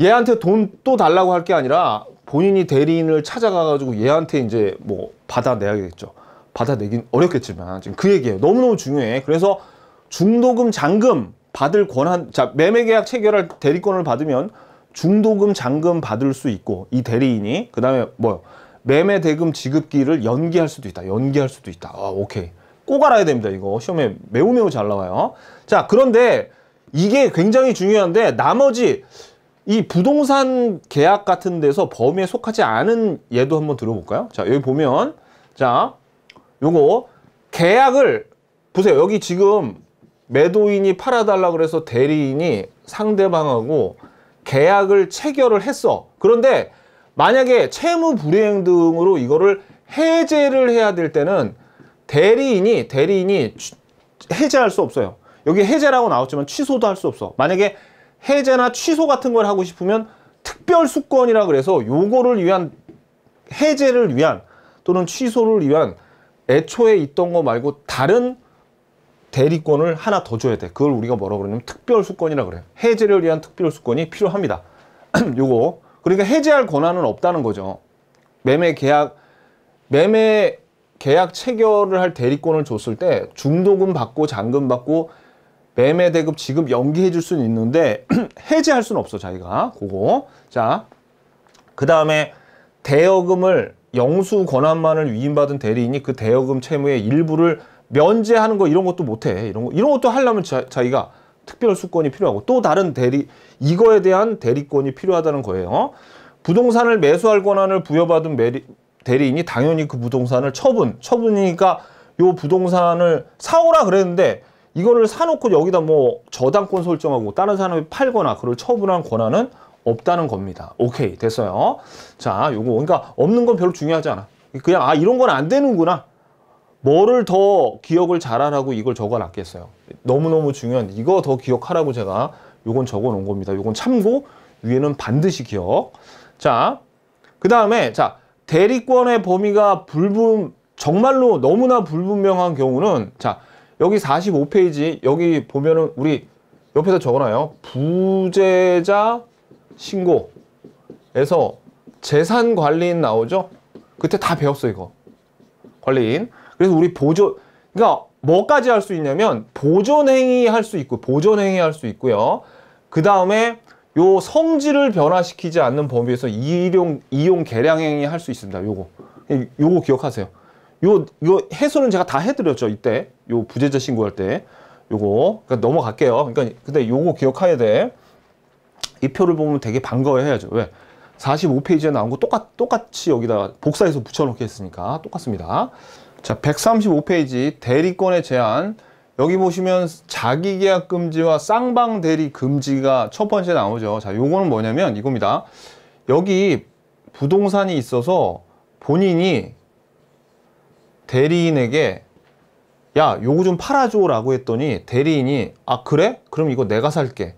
얘한테 돈 또 달라고 할 게 아니라 본인이 대리인을 찾아가가지고 얘한테 이제 뭐 받아내야겠죠. 받아내긴 어렵겠지만 지금 그 얘기예요. 너무너무 중요해. 그래서 중도금 잔금 받을 권한, 자 매매계약 체결할 대리권을 받으면 중도금 잔금 받을 수 있고 이 대리인이 그 다음에 뭐요? 매매 대금 지급기를 연기할 수도 있다. 아, 오케이. 꼭 알아야 됩니다. 이거 시험에 매우 잘 나와요. 자, 그런데 이게 굉장히 중요한데 나머지 이 부동산 계약 같은 데서 범위에 속하지 않은 예도 한번 들어볼까요? 자, 여기 보면 자, 요거 계약을 보세요. 여기 지금 매도인이 팔아달라 그래서 대리인이 상대방하고 계약을 체결을 했어. 그런데 만약에 채무 불이행 등으로 이거를 해제를 해야 될 때는 대리인이 해제할 수 없어요. 여기 해제라고 나왔지만 취소도 할 수 없어. 만약에 해제나 취소 같은 걸 하고 싶으면 특별수권이라 그래서 요거를 위한 해제를 위한 또는 취소를 위한 애초에 있던 거 말고 다른 대리권을 하나 더 줘야 돼. 그걸 우리가 뭐라고 그러냐면 특별수권이라 그래요. 해제를 위한 특별수권이 필요합니다. 요거. 그러니까 해제할 권한은 없다는 거죠. 매매 계약 체결을 할 대리권을 줬을 때 중도금 받고 잔금 받고 매매 대급 지급 연기해 줄 수는 있는데 해제할 수는 없어, 자기가. 그거. 자, 그 다음에 대여금을 영수 권한만을 위임받은 대리인이 그 대여금 채무의 일부를 면제하는 거 이런 것도 못해. 이런 것도 하려면 자기가 특별 수권이 필요하고 또 다른 이거에 대한 대리권이 필요하다는 거예요. 부동산을 매수할 권한을 부여받은 대리인이 당연히 그 부동산을 처분이니까 요 부동산을 사오라 그랬는데 이거를 사놓고 여기다 뭐 저당권 설정하고 다른 사람이 팔거나 그걸 처분한 권한은 없다는 겁니다. 오케이, 됐어요. 자, 요거 그러니까 없는 건 별로 중요하지 않아. 그냥 이런 건 안 되는구나. 뭐를 더 기억을 잘하라고 이걸 적어놨겠어요. 너무너무 중요한 이거 더 기억하라고 제가 요건 적어놓은 겁니다. 요건 참고 위에는 반드시 기억. 자, 그 다음에 자 대리권의 범위가 정말로 너무나 불분명한 경우는 자 여기 45페이지 여기 보면은 우리 옆에다 적어놔요. 부재자 신고에서 재산관리인 나오죠? 그때 다 배웠어 이거. 관리인. 그래서 우리 그러니까 뭐까지 할 수 있냐면 보존행위 할 수 있고요. 그 다음에 요 성질을 변화시키지 않는 범위에서 이용 개량행위 할 수 있습니다. 요거 기억하세요. 요 해소는 제가 다 해드렸죠. 이때 요 부재자 신고할 때 요거 그러니까 넘어갈게요. 그러니까 근데 요거 기억해야 돼. 이 표를 보면 되게 반가워해야죠. 왜? 45페이지에 나온 거 똑같이 여기다 복사해서 붙여놓게 했으니까 똑같습니다. 자, 135페이지 대리권의 제한. 여기 보시면 자기계약 금지와 쌍방 대리 금지가 첫 번째 나오죠. 자, 요거는 뭐냐면 이겁니다. 여기 부동산이 있어서 본인이 대리인에게 야, 요거 좀 팔아줘 라고 했더니 대리인이 아, 그래? 그럼 이거 내가 살게.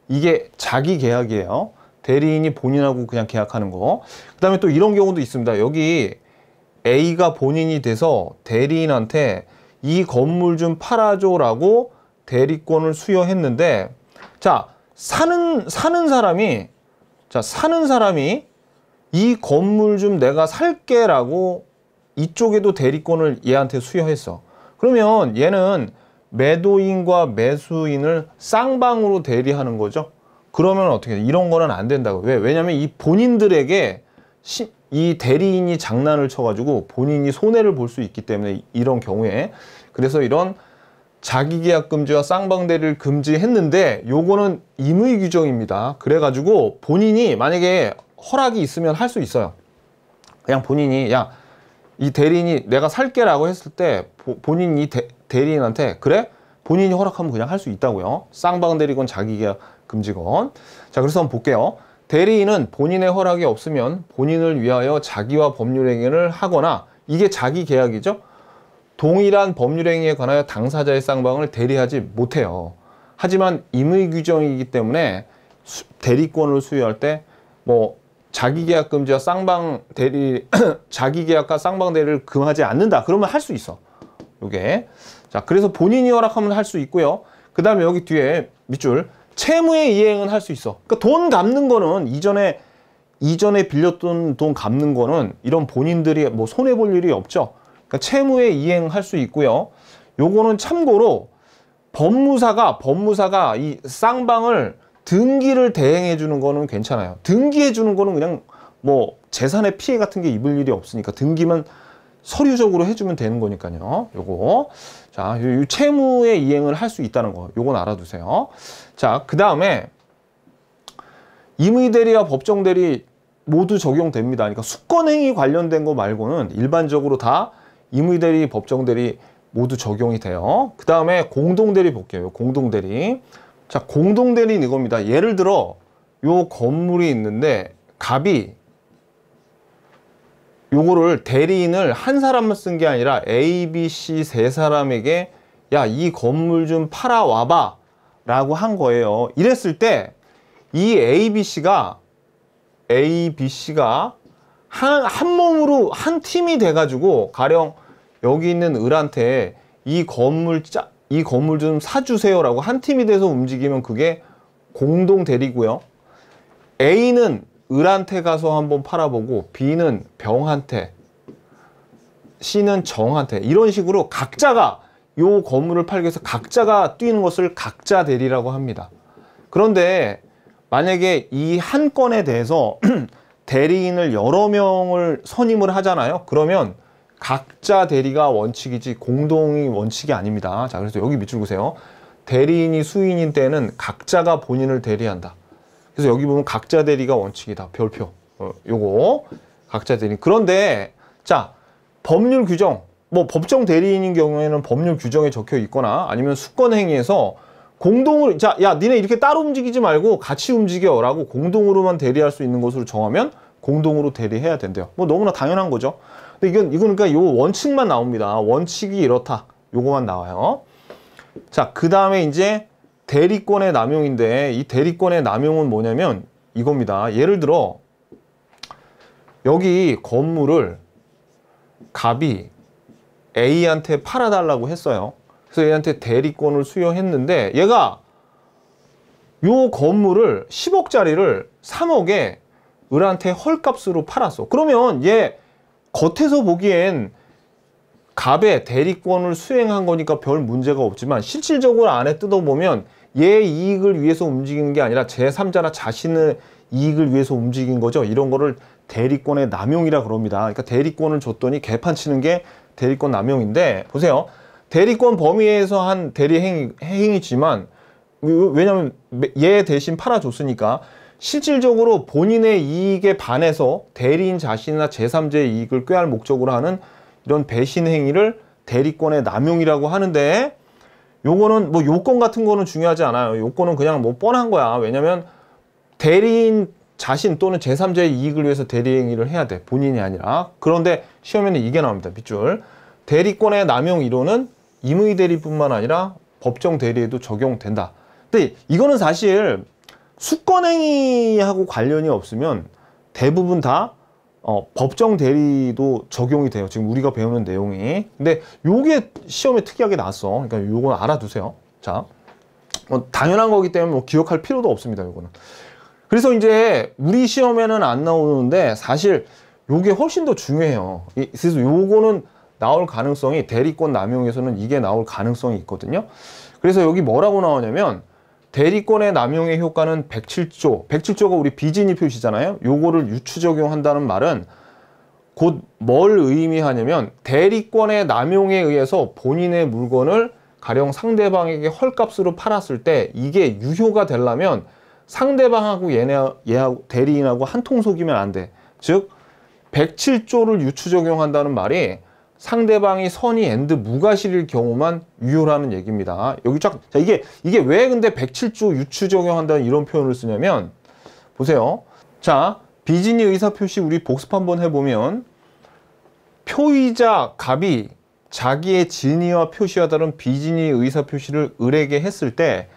이게 자기 계약이에요. 대리인이 본인하고 그냥 계약하는 거. 그 다음에 또 이런 경우도 있습니다. 여기 A가 본인이 돼서 대리인한테 이 건물 좀 팔아줘 라고 대리권을 수여했는데 자 사는 사람이 이 건물 좀 내가 살게 라고 이쪽에도 대리권을 얘한테 수여했어. 그러면 얘는 매도인과 매수인을 쌍방으로 대리하는 거죠. 그러면 어떻게 돼? 이런 거는 안 된다고. 왜냐면 이 본인들에게 이 대리인이 장난을 쳐가지고 본인이 손해를 볼 수 있기 때문에 이런 경우에 그래서 이런 자기계약 금지와 쌍방 대리를 금지했는데 요거는 임의 규정입니다. 그래가지고 본인이 만약에 허락이 있으면 할 수 있어요. 그냥 본인이 야, 이 대리인이 내가 살게라고 했을 때 본인이 대리인한테 그래? 본인이 허락하면 그냥 할 수 있다고요. 쌍방 대리건 자기계약 금지건. 자, 그래서 한번 볼게요. 대리인은 본인의 허락이 없으면 본인을 위하여 자기와 법률행위를 하거나 이게 자기 계약이죠. 동일한 법률행위에 관하여 당사자의 쌍방을 대리하지 못해요. 하지만 임의 규정이기 때문에 대리권을 수여할 때 뭐 자기계약 금지와 쌍방 대리 자기계약과 쌍방 대리를 금하지 않는다. 그러면 할 수 있어. 요게. 자, 그래서 본인이 허락하면 할 수 있고요. 그 다음에 여기 뒤에 밑줄 채무의 이행은 할 수 있어. 그러니까 돈 갚는 거는 이전에 빌렸던 돈 갚는 거는 이런 본인들이 뭐 손해 볼 일이 없죠. 그러니까 채무의 이행할 수 있고요. 요거는 참고로 법무사가 이 쌍방을 등기를 대행해 주는 거는 괜찮아요. 등기해 주는 거는 그냥 뭐 재산의 피해 같은 게 입을 일이 없으니까 등기만 서류적으로 해주면 되는 거니까요. 요거. 자, 요 채무의 이행을 할 수 있다는 거. 요건 알아두세요. 자, 그 다음에 임의대리와 법정대리 모두 적용됩니다. 그러니까 수권행위 관련된 거 말고는 일반적으로 다 임의대리, 법정대리 모두 적용이 돼요. 그 다음에 공동대리 볼게요. 공동대리. 자, 공동대리는 이겁니다. 예를 들어 요 건물이 있는데 갑이 요거를 대리인을 한 사람만 쓴 게 아니라 A, B, C 세 사람에게 야, 이 건물 좀 팔아 와봐 라고 한 거예요. 이랬을 때 이 A, B, C가 한 몸으로 한 팀이 돼가지고 가령 여기 있는 을한테 이 건물 좀 사주세요 라고 한 팀이 돼서 움직이면 그게 공동 대리고요. A는 을한테 가서 한번 팔아보고 B는 병한테, C는 정한테, 이런 식으로 각자가 요 건물을 팔기 위해서 각자가 뛰는 것을 각자 대리라고 합니다. 그런데 만약에 이 한 건에 대해서 대리인을 여러 명을 선임을 하잖아요. 그러면 각자 대리가 원칙이지 공동이 원칙이 아닙니다. 자, 그래서 여기 밑줄 보세요. 대리인이 수인인 때는 각자가 본인을 대리한다. 그래서 여기 보면 각자 대리가 원칙이다. 별표. 요거 각자 대리. 그런데 자, 법률 규정, 뭐 법정 대리인인 경우에는 법률 규정에 적혀 있거나 아니면 수권 행위에서 공동으로, 자, 야, 니네 이렇게 따로 움직이지 말고 같이 움직여 라고 공동으로만 대리할 수 있는 것으로 정하면 공동으로 대리해야 된대요. 뭐 너무나 당연한 거죠. 근데 이건 그러니까 요 원칙만 나옵니다. 원칙이 이렇다. 요거만 나와요. 자, 그 다음에 이제 대리권의 남용인데 이 대리권의 남용은 뭐냐면 이겁니다. 예를 들어 여기 건물을 갑이 A한테 팔아달라고 했어요. 그래서 얘한테 대리권을 수여했는데 얘가 요 건물을 10억짜리를 3억에 을한테 헐값으로 팔았어. 그러면 얘 겉에서 보기엔 갑의 대리권을 수행한 거니까 별 문제가 없지만 실질적으로 안에 뜯어보면 얘 이익을 위해서 움직이는 게 아니라 제3자나 자신의 이익을 위해서 움직인 거죠. 이런 거를 대리권의 남용이라 그럽니다. 그러니까 대리권을 줬더니 개판 치는 게 대리권 남용인데 보세요. 대리권 범위에서 한 대리 행위지만 왜냐하면 얘 대신 팔아줬으니까 실질적으로 본인의 이익에 반해서 대리인 자신이나 제3자의 이익을 꾀할 목적으로 하는 이런 배신 행위를 대리권의 남용이라고 하는데 요거는 뭐 요건 같은 거는 중요하지 않아요. 요건은 그냥 뭐 뻔한 거야. 왜냐면 대리인 자신 또는 제3자의 이익을 위해서 대리 행위를 해야 돼. 본인이 아니라. 그런데 시험에는 이게 나옵니다. 밑줄. 대리권의 남용 이론은 임의 대리뿐만 아니라 법정 대리에도 적용된다. 근데 이거는 사실 수권 행위하고 관련이 없으면 대부분 다 법정 대리도 적용이 돼요. 지금 우리가 배우는 내용이. 근데 요게 시험에 특이하게 나왔어. 그러니까 요건 알아두세요. 자, 당연한 거기 때문에 뭐 기억할 필요도 없습니다. 요거는. 그래서 이제 우리 시험에는 안 나오는데 사실 요게 훨씬 더 중요해요. 그래서 요거는 나올 가능성이 대리권 남용에서는 이게 나올 가능성이 있거든요. 그래서 여기 뭐라고 나오냐면 대리권의 남용의 효과는 107조가 우리 비진이 표시잖아요. 요거를 유추 적용한다는 말은 곧 뭘 의미하냐면 대리권의 남용에 의해서 본인의 물건을 가령 상대방에게 헐값으로 팔았을 때 이게 유효가 되려면 상대방하고 얘하고 대리인하고 한 통속이면 안 돼. 즉 107조를 유추 적용한다는 말이 상대방이 선의 앤드 무과실일 경우만 유효라는 얘기입니다. 여기 쫙, 자, 이게 왜 근데 107조 유추 적용한다는 이런 표현을 쓰냐면, 보세요. 자, 비진이 의사표시 우리 복습 한번 해보면, 표의자 갑이 자기의 진의와 표시와 다른 비진이 의사표시를 을에게 했을 때,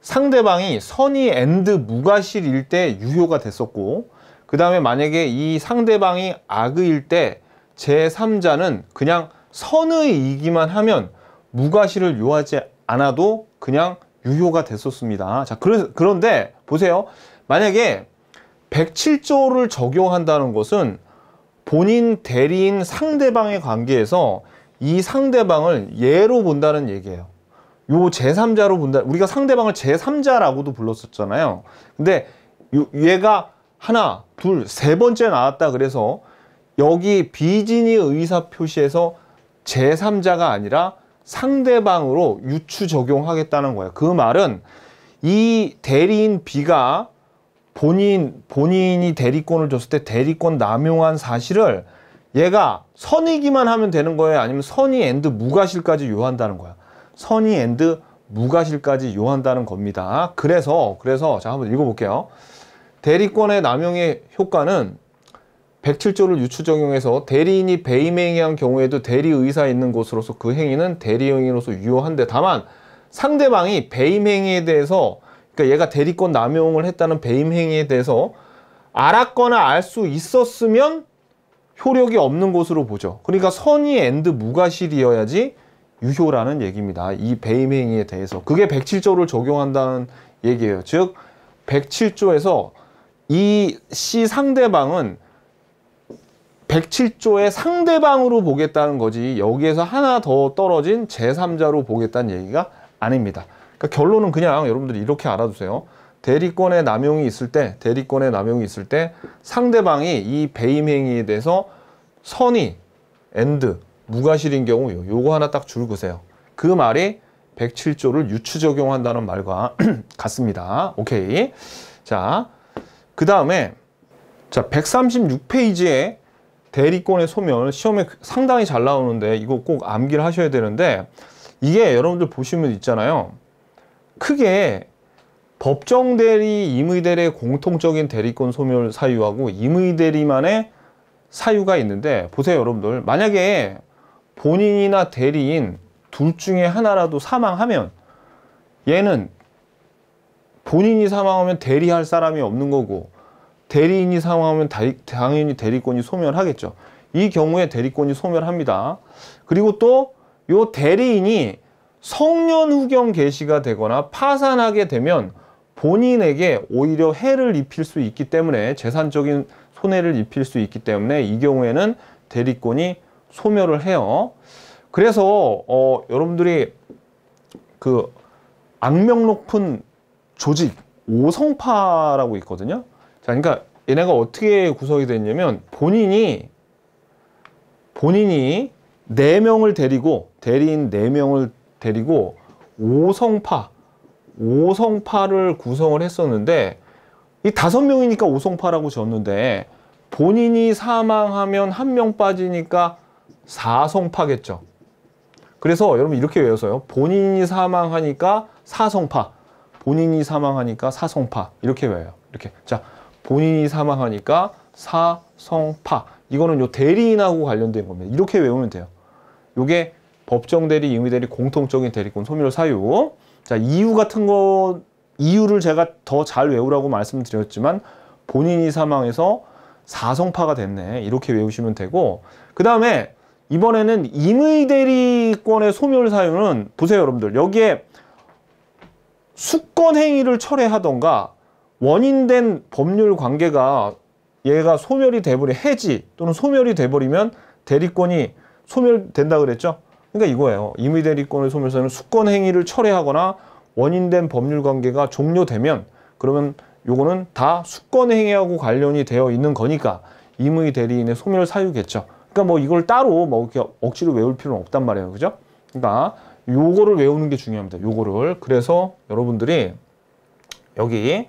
상대방이 선의 앤드 무과실일 때 유효가 됐었고, 그 다음에 만약에 이 상대방이 악의일 때, 제3자는 그냥 선의이기만 하면 무과실을 요하지 않아도 그냥 유효가 됐었습니다. 자, 그런데 보세요. 만약에 107조를 적용한다는 것은 본인 대리인 상대방의 관계에서 이 상대방을 얘로 본다는 얘기예요. 요 제3자로 본다. 우리가 상대방을 제3자라고도 불렀었잖아요. 근데 얘가 하나, 둘, 세 번째 나왔다 그래서 여기 비진의 의사표시에서 제3자가 아니라 상대방으로 유추 적용하겠다는 거예요. 그 말은 이 대리인 B가 본인이 대리권을 줬을 때 대리권 남용한 사실을 얘가 선의기만 하면 되는 거예요? 아니면 선의 앤드 무과실까지 요한다는 거야? 선의 앤드 무과실까지 요한다는 겁니다. 그래서 자, 한번 읽어볼게요. 대리권의 남용의 효과는 107조를 유추 적용해서 대리인이 배임 행위한 경우에도 대리 의사에 있는 곳으로서 그 행위는 대리 행위로서 유효한데, 다만 상대방이 배임 행위에 대해서, 그러니까 얘가 대리권 남용을 했다는 배임 행위에 대해서 알았거나 알 수 있었으면 효력이 없는 것으로 보죠. 그러니까 선의 앤드 무과실이어야지 유효라는 얘기입니다. 이 배임 행위에 대해서. 그게 107조를 적용한다는 얘기예요. 즉 107조에서 이 C 상대방은 107조의 상대방으로 보겠다는 거지, 여기에서 하나 더 떨어진 제3자로 보겠다는 얘기가 아닙니다. 그러니까 결론은 그냥 여러분들이 이렇게 알아두세요. 대리권의 남용이 있을 때 상대방이 이 배임 행위에 대해서 선의, 앤드, 무과실인 경우 요거 하나 딱 줄 그세요. 그 말이 107조를 유추 적용한다는 말과 같습니다. 오케이. 자, 그 다음에 자 136페이지에 대리권의 소멸, 시험에 상당히 잘 나오는데 이거 꼭 암기를 하셔야 되는데, 이게 여러분들 보시면 있잖아요. 크게 법정대리, 임의대리의 공통적인 대리권 소멸 사유하고 임의대리만의 사유가 있는데, 보세요 여러분들. 만약에 본인이나 대리인 둘 중에 하나라도 사망하면 얘는 본인이 사망하면 대리할 사람이 없는 거고, 대리인이 사망하면 당연히 대리권이 소멸하겠죠. 이 경우에 대리권이 소멸합니다. 그리고 또 요 대리인이 성년후경 개시가 되거나 파산하게 되면 본인에게 오히려 해를 입힐 수 있기 때문에, 재산적인 손해를 입힐 수 있기 때문에 이 경우에는 대리권이 소멸을 해요. 그래서 여러분들이 그 악명 높은 조직 5성파라고 있거든요. 자, 그러니까 얘네가 어떻게 구성이 됐냐면, 본인이 4명을 데리고, 대리인 4명을 데리고 5성파를 구성을 했었는데, 이 5명이니까 5성파라고 졌는데, 본인이 사망하면 1명 빠지니까 4성파겠죠. 그래서 여러분 이렇게 외우세요. 본인이 사망하니까 4성파, 본인이 사망하니까 4성파, 이렇게 외워요. 이렇게. 자, 본인이 사망하니까 4성파. 이거는 요 대리인하고 관련된 겁니다. 이렇게 외우면 돼요. 요게 법정대리, 임의대리 공통적인 대리권 소멸 사유. 자, 이유를 제가 더 잘 외우라고 말씀드렸지만, 본인이 사망해서 4성파가 됐네. 이렇게 외우시면 되고, 그 다음에 이번에는 임의대리권의 소멸 사유는, 보세요 여러분들. 여기에 수권행위를 철회하던가 원인된 법률 관계가 얘가 소멸이 돼버리, 해지 또는 소멸이 돼버리면 대리권이 소멸된다 그랬죠. 그러니까 이거예요. 임의대리권의 소멸사유는 수권행위를 철회하거나 원인된 법률 관계가 종료되면, 그러면 요거는 다 수권행위하고 관련이 되어 있는 거니까 임의대리인의 소멸 사유겠죠. 그러니까 뭐 이걸 따로 뭐 이렇게 억지로 외울 필요는 없단 말이에요. 그죠? 그러니까 요거를 외우는 게 중요합니다. 요거를. 그래서 여러분들이 여기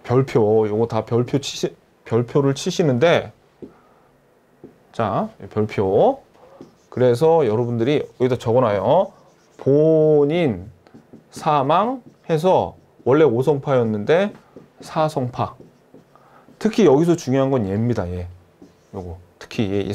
별표, 요거 다 별표를 치시는데, 자, 별표. 그래서 여러분들이 여기다 적어놔요. 본인 사망해서 원래 5성파였는데 4성파. 특히 여기서 중요한 건 얘입니다. 얘. 요거. 특히 이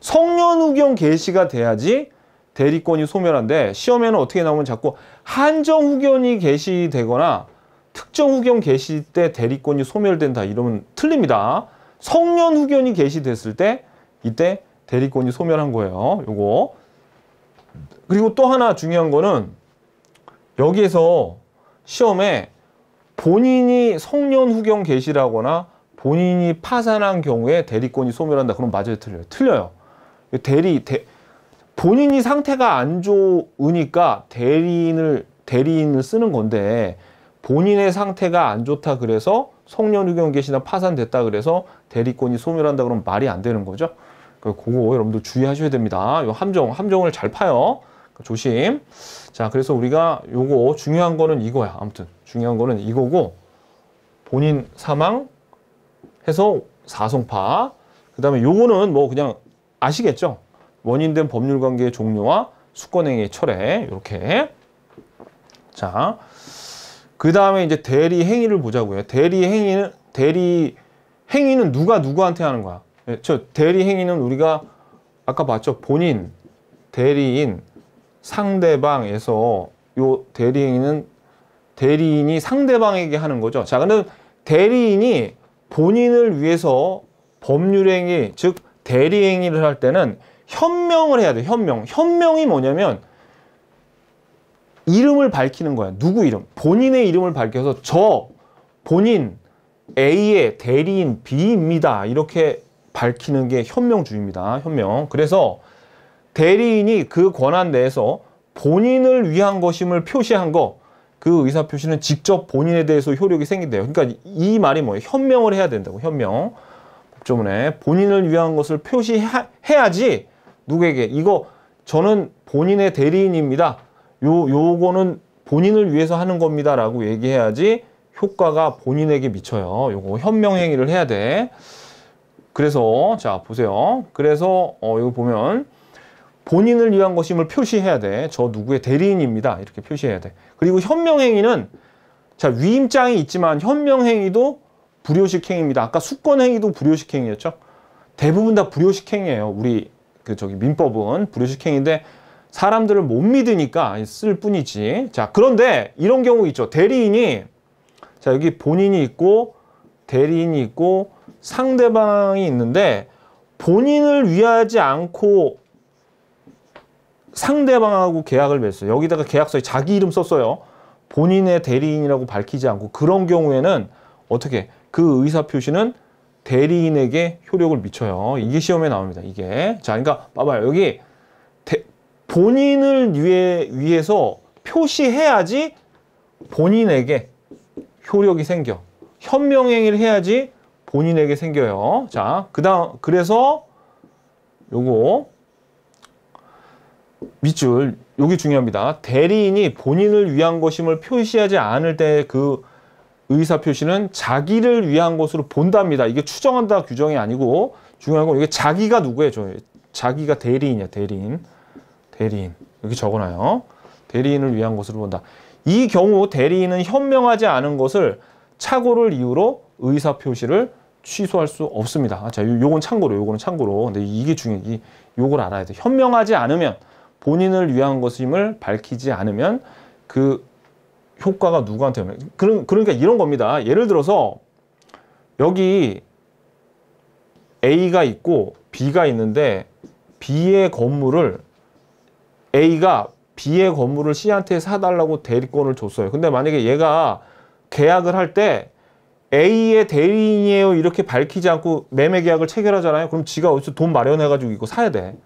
성년후경 개시가 돼야지 대리권이 소멸한데, 시험에는 어떻게 나오면 자꾸 한정후견이 개시되거나 특정후견 개시 때 대리권이 소멸된다 이러면 틀립니다. 성년후견이 개시됐을 때 이때 대리권이 소멸한 거예요. 요거. 그리고 또 하나 중요한 거는, 여기에서 시험에 본인이 성년후경 개시라거나 본인이 파산한 경우에 대리권이 소멸한다. 그럼 맞아요, 틀려요? 틀려요. 본인이 상태가 안 좋으니까 대리인을 쓰는 건데, 본인의 상태가 안 좋다 그래서 성년후견 개시나 파산됐다 그래서 대리권이 소멸한다 그러면 말이 안 되는 거죠. 그거 여러분들 주의하셔야 됩니다. 요 함정을 잘 파요. 조심. 자, 그래서 우리가 요거 중요한 거는 이거야. 아무튼 중요한 거는 이거고, 본인 사망 해서 사성파. 그 다음에 요거는 뭐 그냥 아시겠죠? 원인된 법률관계의 종료와 수권행위의 철회. 이렇게. 자, 그 다음에 이제 대리행위를 보자고요. 대리행위는 누가 누구한테 하는 거야? 대리행위는 우리가 아까 봤죠? 본인, 대리인, 상대방에서 요 대리행위는 대리인이 상대방에게 하는 거죠. 자, 근데 대리인이 본인을 위해서 법률행위, 즉 대리행위를 할 때는 현명을 해야 돼. 현명이 뭐냐면 이름을 밝히는 거야. 누구 이름? 본인의 이름을 밝혀서 저 본인 A의 대리인 B입니다. 이렇게 밝히는 게 현명주의입니다. 현명. 그래서 대리인이 그 권한 내에서 본인을 위한 것임을 표시한 거, 그 의사표시는 직접 본인에 대해서 효력이 생긴대요. 그러니까 이 말이 뭐예요? 현명을 해야 된다고. 현명. 법조문에 본인을 위한 것을 표시해야지 누구에게 이거 저는 본인의 대리인입니다. 요거는 본인을 위해서 하는 겁니다 라고 얘기해야지 효과가 본인에게 미쳐요. 요거 현명행위를 해야 돼. 그래서 자 보세요. 그래서 여기 보면 본인을 위한 것임을 표시해야 돼. 저 누구의 대리인입니다. 이렇게 표시해야 돼. 그리고 현명행위는 자 위임장이 있지만 현명행위도 불효식 행위입니다. 아까 수권행위도 불효식 행위였죠. 대부분 다 불효식 행위예요. 우리 민법은 불효식 행위인데 사람들을 못 믿으니까 쓸 뿐이지. 자, 그런데 이런 경우 있죠. 대리인이 자 여기 본인이 있고 대리인이 있고 상대방이 있는데 본인을 위하지 않고 상대방하고 계약을 맺었어요. 여기다가 계약서에 자기 이름 썼어요. 본인의 대리인이라고 밝히지 않고. 그런 경우에는 어떻게 그 의사표시는 대리인에게 효력을 미쳐요. 이게 시험에 나옵니다. 이게. 자, 그러니까 봐봐요. 여기 본인을 위해서 표시해야지 본인에게 효력이 생겨. 현명행위를 해야지 본인에게 생겨요. 자, 그래서 요거 밑줄 여기 중요합니다. 대리인이 본인을 위한 것임을 표시하지 않을 때 그 의사표시는 자기를 위한 것으로 본답니다. 이게 추정한다 규정이 아니고 중요한 건 이게 자기가 누구예요? 자기가 대리인이야. 대리인 이렇게 적어놔요. 대리인을 위한 것으로 본다. 이 경우 대리인은 현명하지 않은 것을 착오를 이유로 의사표시를 취소할 수 없습니다. 자, 요거는 참고로. 근데 이게 중요해. 요걸 알아야 돼. 현명하지 않으면 본인을 위한 것임을 밝히지 않으면 그 효과가 누구한테 오면 그러니까 이런 겁니다. 예를 들어서 여기 A가 있고 B가 있는데 B의 건물을 A가 B의 건물을 C한테 사달라고 대리권을 줬어요. 근데 만약에 얘가 계약을 할 때 A의 대리인이에요 이렇게 밝히지 않고 매매 계약을 체결하잖아요. 그럼 지가 어디서 돈 마련해가지고 이거 사야 돼.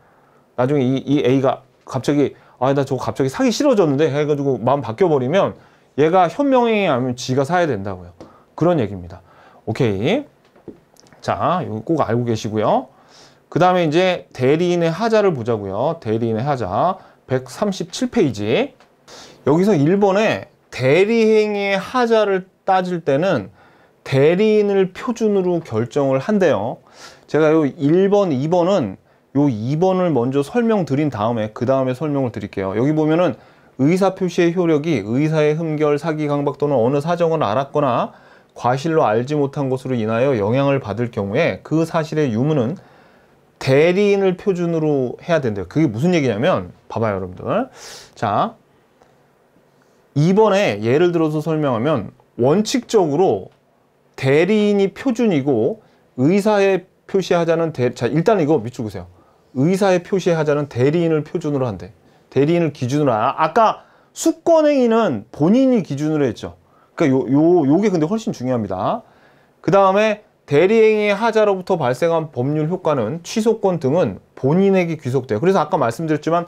나중에 이 A가 갑자기 나 저거 갑자기 사기 싫어졌는데 해가지고 마음 바뀌어버리면 얘가 현명행위 아니면 지가 사야 된다고요. 그런 얘기입니다. 오케이. 자, 이거 꼭 알고 계시고요. 그 다음에 이제 대리인의 하자를 보자고요. 대리인의 하자 137페이지. 여기서 1번에 대리행위의 하자를 따질 때는 대리인을 표준으로 결정을 한대요. 제가 요 1번, 2번은 요 2번을 먼저 설명드린 다음에 그 다음에 설명을 드릴게요. 여기 보면은 의사표시의 효력이 의사의 흠결, 사기, 강박 또는 어느 사정을 알았거나 과실로 알지 못한 것으로 인하여 영향을 받을 경우에 그 사실의 유무는 대리인을 표준으로 해야 된대요. 그게 무슨 얘기냐면 봐봐요 여러분들. 자 2번에 예를 들어서 설명하면 원칙적으로 대리인이 표준이고 의사의 표시하자는 자 일단 이거 밑줄 그세요. 의사의 표시하자는 대리인을 표준으로 한대. 대리인을 기준으로 아까 수권행위는 본인이 기준으로 했죠. 그러니까 요게 근데 훨씬 중요합니다. 그 다음에 대리행위의 하자로부터 발생한 법률 효과는 취소권 등은 본인에게 귀속돼요. 그래서 아까 말씀드렸지만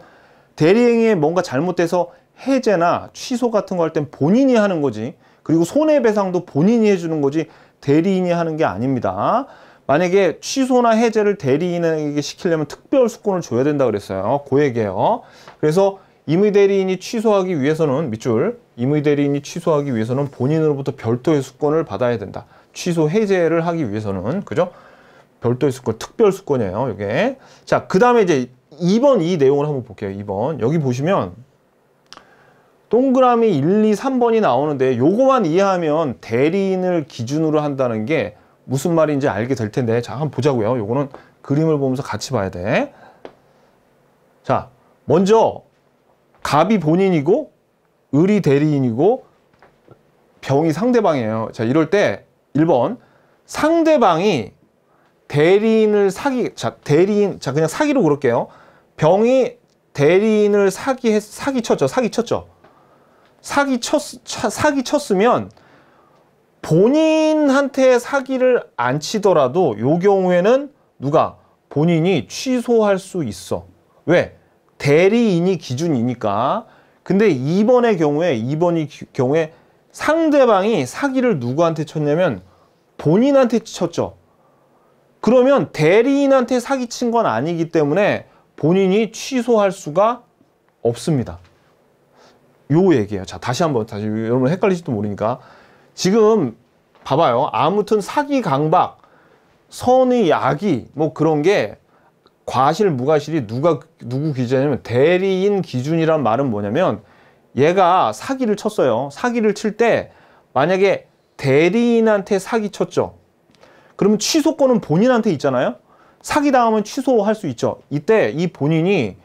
대리행위에 뭔가 잘못돼서 해제나 취소 같은 거 할 땐 본인이 하는 거지. 그리고 손해배상도 본인이 해주는 거지 대리인이 하는 게 아닙니다. 만약에 취소나 해제를 대리인에게 시키려면 특별수권을 줘야 된다 그랬어요. 그 얘기예요. 그래서 임의대리인이 취소하기 위해서는 밑줄, 임의대리인이 취소하기 위해서는 본인으로부터 별도의 수권을 받아야 된다. 취소 해제를 하기 위해서는, 그죠? 별도의 수권, 특별수권이에요, 이게. 자, 그 다음에 이제 2번 이 내용을 한번 볼게요. 2번. 여기 보시면 동그라미 1, 2, 3번이 나오는데 요거만 이해하면 대리인을 기준으로 한다는 게 무슨 말인지 알게 될 텐데, 자, 한번 보자고요. 요거는 그림을 보면서 같이 봐야 돼. 자, 먼저 갑이 본인이고 을이 대리인이고 병이 상대방이에요. 자, 이럴 때 1번 상대방이 대리인을 자, 그냥 사기로 그럴게요. 병이 대리인을 사기쳤죠. 사기쳤으면 본인한테 사기를 안 치더라도 요 경우에는 누가? 본인이 취소할 수 있어. 왜? 대리인이 기준이니까. 근데 2번의 경우에 상대방이 사기를 누구한테 쳤냐면 본인한테 쳤죠. 그러면 대리인한테 사기친 건 아니기 때문에 본인이 취소할 수가 없습니다. 요 얘기예요. 자, 다시 여러분 헷갈리실지도 모르니까. 지금 봐봐요. 아무튼 사기, 강박, 선의, 악의 뭐 그런 게 과실, 무과실이 누구 기준이냐면 대리인 기준이란 말은 뭐냐면 얘가 사기를 쳤어요. 사기를 칠 때 만약에 대리인한테 사기 쳤죠. 그러면 취소권은 본인한테 있잖아요. 사기당하면 취소할 수 있죠. 이때 이 본인이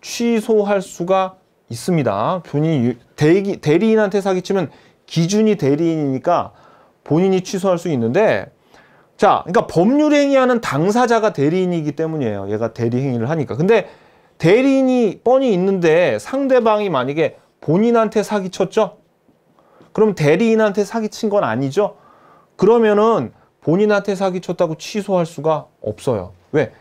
취소할 수가 있습니다. 본인이 대리인한테 사기치면 기준이 대리인이니까 본인이 취소할 수 있는데, 자, 그러니까 법률행위하는 당사자가 대리인이기 때문이에요. 얘가 대리행위를 하니까. 근데 대리인이 뻔히 있는데 상대방이 만약에 본인한테 사기쳤죠? 그럼 대리인한테 사기친 건 아니죠? 그러면은 본인한테 사기쳤다고 취소할 수가 없어요. 왜?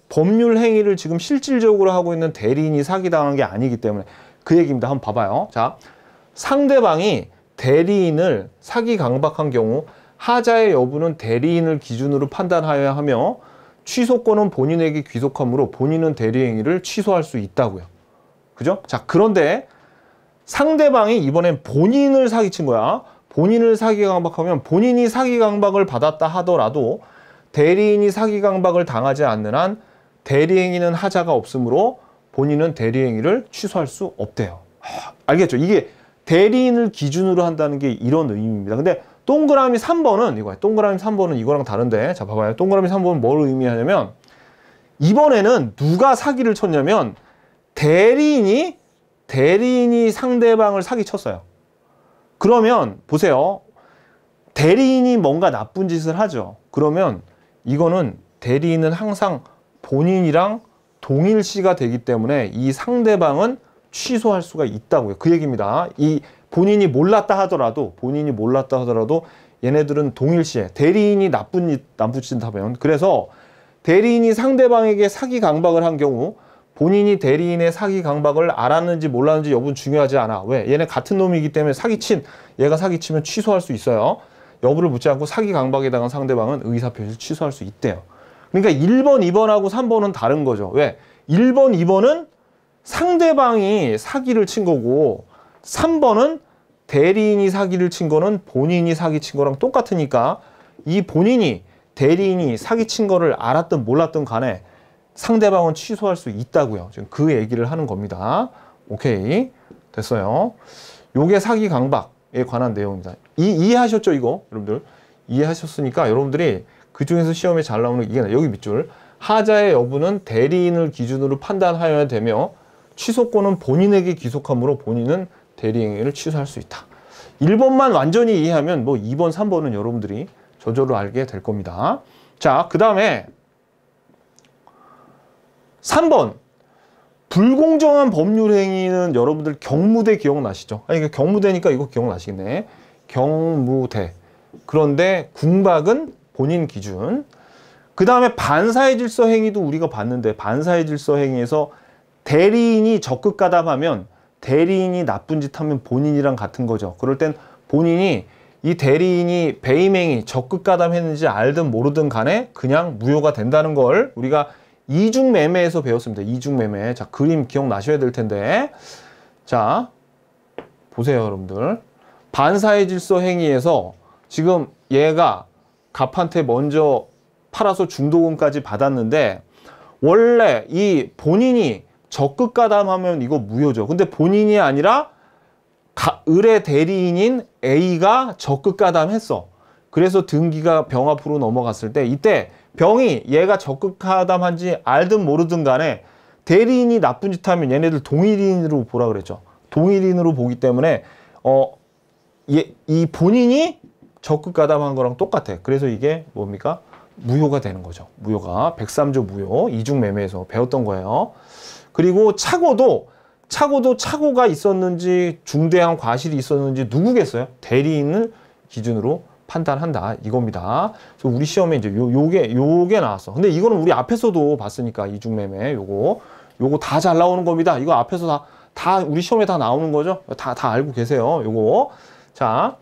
법률 행위를 지금 실질적으로 하고 있는 대리인이 사기당한 게 아니기 때문에. 그 얘기입니다. 한번 봐봐요. 자, 상대방이 대리인을 사기 강박한 경우 하자의 여부는 대리인을 기준으로 판단하여야 하며 취소권은 본인에게 귀속하므로 본인은 대리행위를 취소할 수 있다고요. 그죠? 자, 그런데 상대방이 이번엔 본인을 사기친 거야. 본인을 사기 강박하면 본인이 사기 강박을 받았다 하더라도 대리인이 사기 강박을 당하지 않는 한 대리행위는 하자가 없으므로 본인은 대리행위를 취소할 수 없대요. 알겠죠? 이게 대리인을 기준으로 한다는 게 이런 의미입니다. 근데 동그라미 3번은 이거예요. 동그라미 3번은 이거랑 다른데, 자, 봐봐요. 동그라미 3번은 뭘 의미하냐면 이번에는 누가 사기를 쳤냐면 대리인이 상대방을 사기쳤어요. 그러면 보세요. 대리인이 뭔가 나쁜 짓을 하죠. 그러면 이거는 대리인은 항상 본인이랑 동일시가 되기 때문에 이 상대방은 취소할 수가 있다고요. 그 얘기입니다. 이 본인이 몰랐다 하더라도 얘네들은 동일시해. 대리인이 나쁜 짓 하면. 그래서 대리인이 상대방에게 사기 강박을 한 경우 본인이 대리인의 사기 강박을 알았는지 몰랐는지 여부는 중요하지 않아. 왜? 얘네 같은 놈이기 때문에 얘가 사기치면 취소할 수 있어요. 여부를 묻지 않고 사기 강박에 당한 상대방은 의사표시를 취소할 수 있대요. 그러니까 1번, 2번하고 3번은 다른 거죠. 왜? 1번, 2번은 상대방이 사기를 친 거고 3번은 대리인이 사기를 친 거는 본인이 사기친 거랑 똑같으니까 이 본인이 대리인이 사기친 거를 알았든 몰랐든 간에 상대방은 취소할 수 있다고요. 지금 그 얘기를 하는 겁니다. 오케이. 됐어요. 요게 사기 강박에 관한 내용입니다. 이해하셨죠, 이거? 여러분들. 이해하셨으니까 여러분들이 그중에서 시험에 잘 나오는 이게 여기 밑줄. 하자의 여부는 대리인을 기준으로 판단하여야 되며 취소권은 본인에게 귀속하므로 본인은 대리행위를 취소할 수 있다. 1번만 완전히 이해하면 뭐 2번, 3번은 여러분들이 저절로 알게 될 겁니다. 자, 그 다음에 3번. 불공정한 법률 행위는 여러분들 경무대 기억나시죠? 아니, 경무대니까 이거 기억나시겠네. 경무대. 그런데 궁박은 본인 기준. 그 다음에 반사의 질서 행위도 우리가 봤는데 반사의 질서 행위에서 대리인이 적극 가담하면 대리인이 나쁜 짓 하면 본인이랑 같은 거죠. 그럴 땐 본인이 이 대리인이 배임행위 적극가담했는지 알든 모르든 간에 그냥 무효가 된다는 걸 우리가 이중매매에서 배웠습니다. 이중매매. 자, 그림 기억나셔야 될 텐데. 자, 보세요, 여러분들. 반사회 질서 행위에서 지금 얘가 갑한테 먼저 팔아서 중도금까지 받았는데 원래 이 본인이 적극가담하면 이거 무효죠. 근데 본인이 아니라 의뢰 대리인인 A가 적극가담했어. 그래서 등기가 병 앞으로 넘어갔을 때 이때 병이 얘가 적극가담한지 알든 모르든 간에 대리인이 나쁜 짓 하면 얘네들 동일인으로 보라 그랬죠. 동일인으로 보기 때문에 이 본인이 적극가담한 거랑 똑같아. 그래서 이게 뭡니까? 무효가 되는 거죠. 무효가 103조 무효 이중매매에서 배웠던 거예요. 그리고 착오가 있었는지 중대한 과실이 있었는지 누구겠어요? 대리인을 기준으로 판단한다 이겁니다. 그래서 우리 시험에 이제 요게 나왔어. 근데 이거는 우리 앞에서도 봤으니까 이중매매 요거 다 잘 나오는 겁니다. 이거 앞에서 다 우리 시험에 다 나오는 거죠. 다 알고 계세요. 요거 자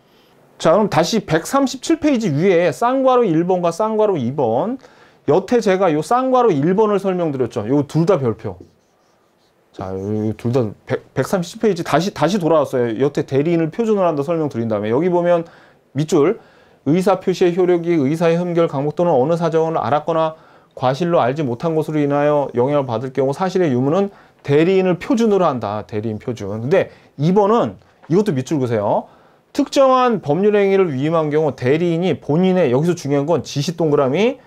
그럼 다시 137페이지 위에 쌍괄호 1번과 쌍괄호 2번 여태 제가 요 쌍괄호 1번을 설명드렸죠. 요 둘 다 별표. 자, 둘 다 137페이지 다시 돌아왔어요. 여태 대리인을 표준을 한다 설명드린 다음에 여기 보면 밑줄 의사표시의 효력이 의사의 흠결 강목 또는 어느 사정을 알았거나 과실로 알지 못한 것으로 인하여 영향을 받을 경우 사실의 유무는 대리인을 표준으로 한다. 대리인 표준. 근데 2번은 이것도 밑줄 그세요. 특정한 법률 행위를 위임한 경우 대리인이 본인의 여기서 중요한 건 지시 동그라미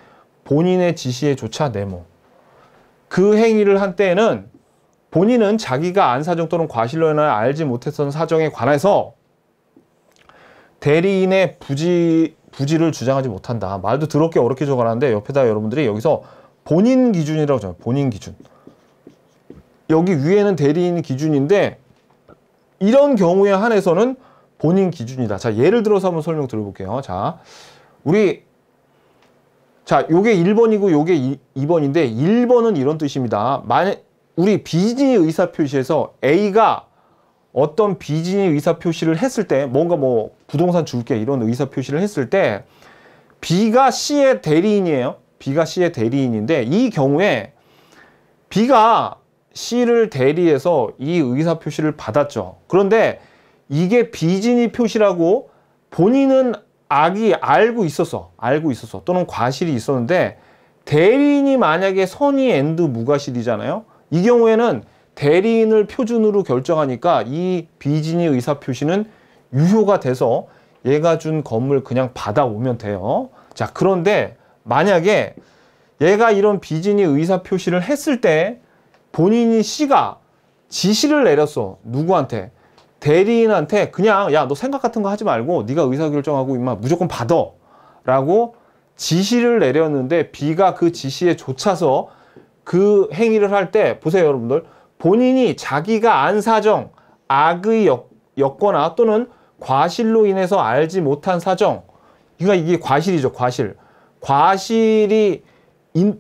본인의 지시에 조차 네모. 그 행위를 한 때에는 본인은 자기가 안 사정 또는 과실로 인하여 알지 못했던 사정에 관해서 대리인의 부지를 주장하지 못한다. 말도 더럽게 어렵게 적어놨는데 옆에다 여러분들이 여기서 본인 기준이라고 적어요. 본인 기준. 여기 위에는 대리인 기준인데 이런 경우에 한해서는 본인 기준이다. 자, 예를 들어서 한번 설명 드려볼게요. 자, 요게 1번이고 요게 2번인데 1번은 이런 뜻입니다. 만약 우리 비진의 의사표시에서 A가 어떤 비진의 의사표시를 했을 때 뭔가 뭐 부동산 줄게 이런 의사표시를 했을 때 B가 C의 대리인이에요. B가 C의 대리인인데 이 경우에 B가 C를 대리해서 이 의사표시를 받았죠. 그런데 이게 비진의 표시라고 본인은 알고 있었어. 또는 과실이 있었는데 대리인이 만약에 선의 앤드 무과실이잖아요. 이 경우에는 대리인을 표준으로 결정하니까 이 비진의 의사표시는 유효가 돼서 얘가 준 건물 그냥 받아오면 돼요. 자, 그런데 만약에 얘가 이런 비진의 의사표시를 했을 때 본인이 C가 지시를 내렸어. 누구한테? 대리인한테 그냥 야, 너 생각 같은 거 하지 말고 네가 의사결정하고 임마 무조건 받아 라고 지시를 내렸는데 B가 그 지시에 좇아서 그 행위를 할 때 보세요 여러분들. 본인이 자기가 안 사정, 악의 였거나 또는 과실로 인해서 알지 못한 사정, 그러니까 이게 과실이죠. 과실이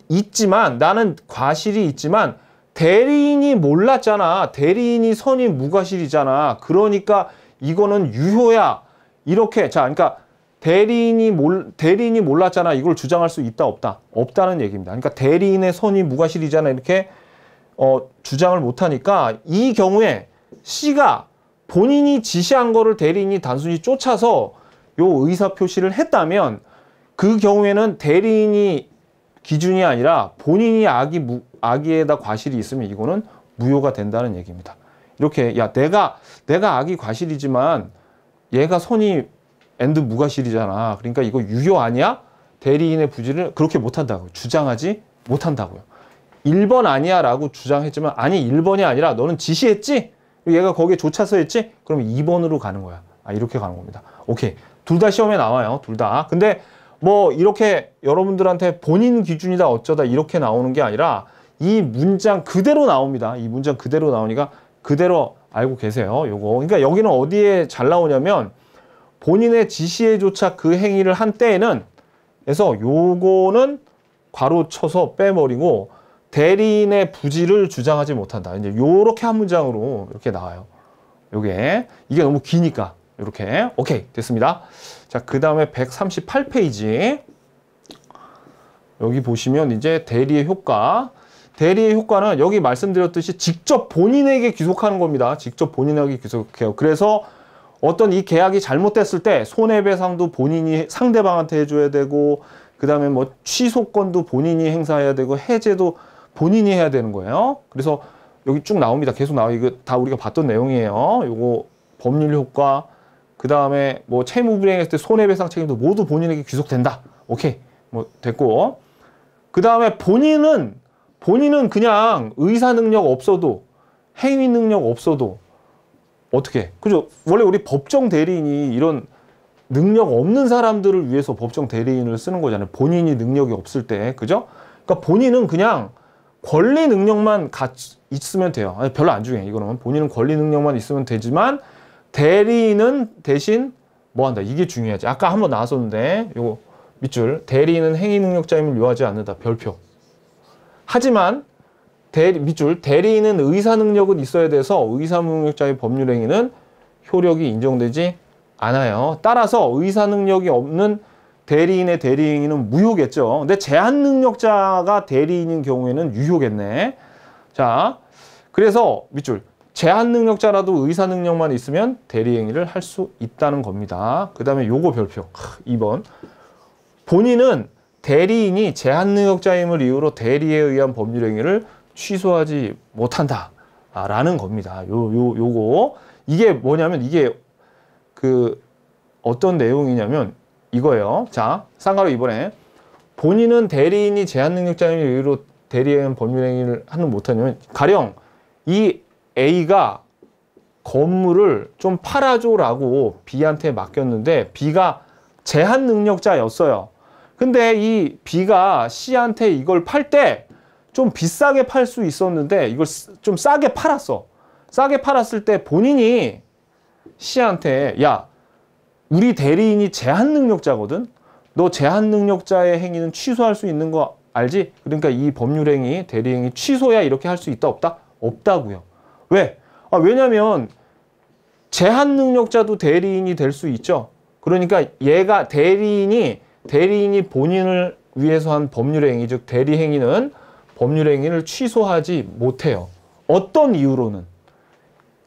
있지만 나는 과실이 있지만 대리인이 몰랐잖아. 대리인이 선의 무과실이잖아. 그러니까 이거는 유효야. 이렇게 그러니까 대리인이 몰랐잖아. 이걸 주장할 수 있다 없다? 없다는 얘기입니다. 그러니까 대리인의 선의 무과실이잖아. 이렇게 주장을 못하니까 이 경우에 C가 본인이 지시한 거를 대리인이 단순히 쫓아서 요 의사표시를 했다면 그 경우에는 대리인이 기준이 아니라 본인이 악의에다 과실이 있으면 이거는 무효가 된다는 얘기입니다. 이렇게 야 내가 악의 과실이지만 얘가 선의 앤드 무과실이잖아. 그러니까 이거 유효 아니야? 대리인의 부지를 그렇게 못한다고요. 주장하지 못한다고요. 1번 아니야 라고 주장했지만 아니 1번이 아니라 너는 지시했지? 얘가 거기에 좇아서 했지? 그럼 2번으로 가는 거야. 이렇게 가는 겁니다. 오케이. 둘 다 시험에 나와요. 둘 다. 근데 뭐 이렇게 여러분들한테 본인 기준이다 어쩌다 이렇게 나오는 게 아니라 이 문장 그대로 나옵니다. 이 문장 그대로 나오니까 그대로 알고 계세요. 요거. 그러니까 여기는 어디에 잘 나오냐면 본인의 지시에조차 그 행위를 한 때에는 그래서 요거는 괄호 쳐서 빼버리고 대리인의 부지를 주장하지 못한다. 이제 요렇게 한 문장으로 이렇게 나와요. 이게 너무 기니까 이렇게. 오케이. 됐습니다. 자, 그 다음에 138페이지. 여기 보시면 이제 대리의 효과. 대리의 효과는 여기 말씀드렸듯이 직접 본인에게 귀속하는 겁니다. 직접 본인에게 귀속해요. 그래서 어떤 이 계약이 잘못됐을 때 손해배상도 본인이 상대방한테 해줘야 되고, 그 다음에 뭐 취소권도 본인이 행사해야 되고, 해제도 본인이 해야 되는 거예요. 그래서 여기 쭉 나옵니다. 계속 나와요. 이거 다 우리가 봤던 내용이에요. 요거 법률 효과, 그 다음에 뭐 채무 불이행했을 때 손해배상 책임도 모두 본인에게 귀속된다. 오케이. 뭐 됐고. 그 다음에 본인은 그냥 의사 능력 없어도, 행위 능력 없어도 어떻게? 그죠? 원래 우리 법정 대리인이 이런 능력 없는 사람들을 위해서 법정 대리인을 쓰는 거잖아요. 본인이 능력이 없을 때. 그죠? 그러니까 본인은 그냥 권리 능력만 있으면 돼요. 아니, 별로 안 중요해. 이거는 본인은 권리 능력만 있으면 되지만 대리인은 대신 뭐 한다. 이게 중요하지. 아까 한번 나왔었는데 요거 밑줄. 대리인은 행위 능력자임을 요하지 않는다. 별표. 하지만 밑줄. 대리인은 의사 능력은 있어야 돼서 의사 능력자의 법률 행위는 효력이 인정되지 않아요. 따라서 의사 능력이 없는 대리인의 대리 행위는 무효겠죠. 근데 제한 능력자가 대리인인 경우에는 유효겠네. 자, 그래서 밑줄. 제한 능력자라도 의사 능력만 있으면 대리 행위를 할 수 있다는 겁니다. 그 다음에 요거 별표. 2번. 본인은 대리인이 제한 능력자임을 이유로 대리에 의한 법률 행위를 취소하지 못한다. 라는 겁니다. 요거. 이게 뭐냐면 이게 어떤 내용이냐면 이거예요. 자, 쌍가로 이번에 본인은 대리인이 제한 능력자임을 이유로 대리에 의한 법률 행위를 하는 못하냐면 가령 이 A가 건물을 좀 팔아줘라고 B한테 맡겼는데 B가 제한 능력자였어요. 근데 이 B가 C한테 이걸 팔 때 좀 비싸게 팔 수 있었는데 이걸 좀 싸게 팔았어. 싸게 팔았을 때 본인이 C한테 야, 우리 대리인이 제한 능력자거든? 너 제한 능력자의 행위는 취소할 수 있는 거 알지? 그러니까 이 법률 행위, 대리 행위 취소야 이렇게 할 수 있다 없다? 없다고요. 왜? 왜냐면 제한 능력자도 대리인이 될 수 있죠. 그러니까 얘가 대리인이 본인을 위해서 한 법률 행위, 즉 대리 행위는 법률 행위를 취소하지 못해요. 어떤 이유로는?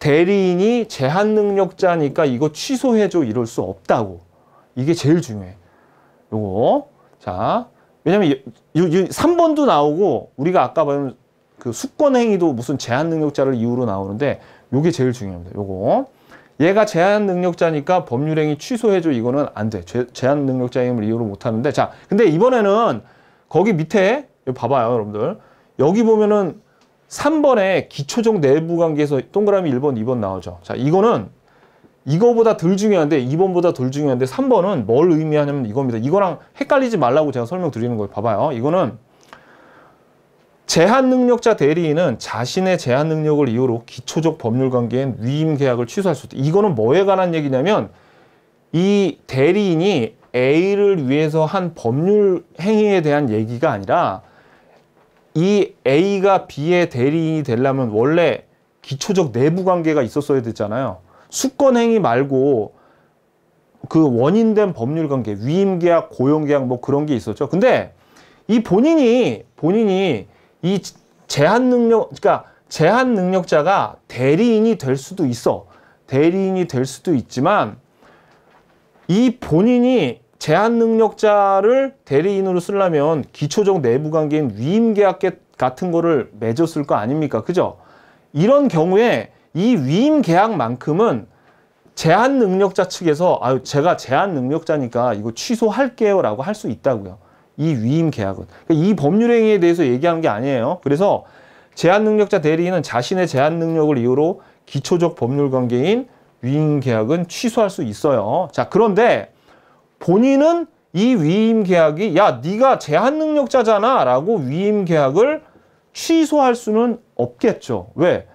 대리인이 제한 능력자니까 이거 취소해줘 이럴 수 없다고. 이게 제일 중요해. 요거. 자, 왜냐면 3번도 나오고 우리가 아까 보면 그 수권행위도 무슨 제한 능력자를 이유로 나오는데 요게 제일 중요합니다. 요거. 얘가 제한 능력자니까 법률행위 취소해줘 이거는 안 돼. 제한 능력자임을 이유로 못 하는데. 자, 근데 이번에는 거기 밑에 여기 봐봐요, 여러분들. 여기 보면은 3번에 기초적 내부관계에서 동그라미 1번, 2번 나오죠. 자, 이거는 이거보다 덜 중요한데 2번보다 덜 중요한데 3번은 뭘 의미하냐면 이겁니다. 이거랑 헷갈리지 말라고 제가 설명드리는 거예요. 봐봐요. 이거는 제한 능력자 대리인은 자신의 제한 능력을 이유로 기초적 법률 관계인 위임 계약을 취소할 수 있다. 이거는 뭐에 관한 얘기냐면 이 대리인이 A를 위해서 한 법률 행위에 대한 얘기가 아니라 이 A가 B의 대리인이 되려면 원래 기초적 내부 관계가 있었어야 됐잖아요. 수권 행위 말고 그 원인된 법률 관계, 위임 계약, 고용 계약 뭐 그런 게 있었죠. 근데 이 본인이 이 제한 능력자가 대리인이 될 수도 있어. 대리인이 될 수도 있지만 이 본인이 제한 능력자를 대리인으로 쓰려면 기초적 내부 관계인 위임 계약 같은 거를 맺었을 거 아닙니까? 그죠? 이런 경우에 이 위임 계약만큼은 제한 능력자 측에서 제가 제한 능력자니까 이거 취소할게요 라고 할 수 있다고요. 이 위임 계약은. 그러니까 이 법률행위에 대해서 얘기하는 게 아니에요. 그래서 제한 능력자 대리인은 자신의 제한 능력을 이유로 기초적 법률 관계인 위임 계약은 취소할 수 있어요. 자, 그런데 본인은 이 위임 계약이 야, 네가 제한 능력자잖아 라고 위임 계약을 취소할 수는 없겠죠. 왜?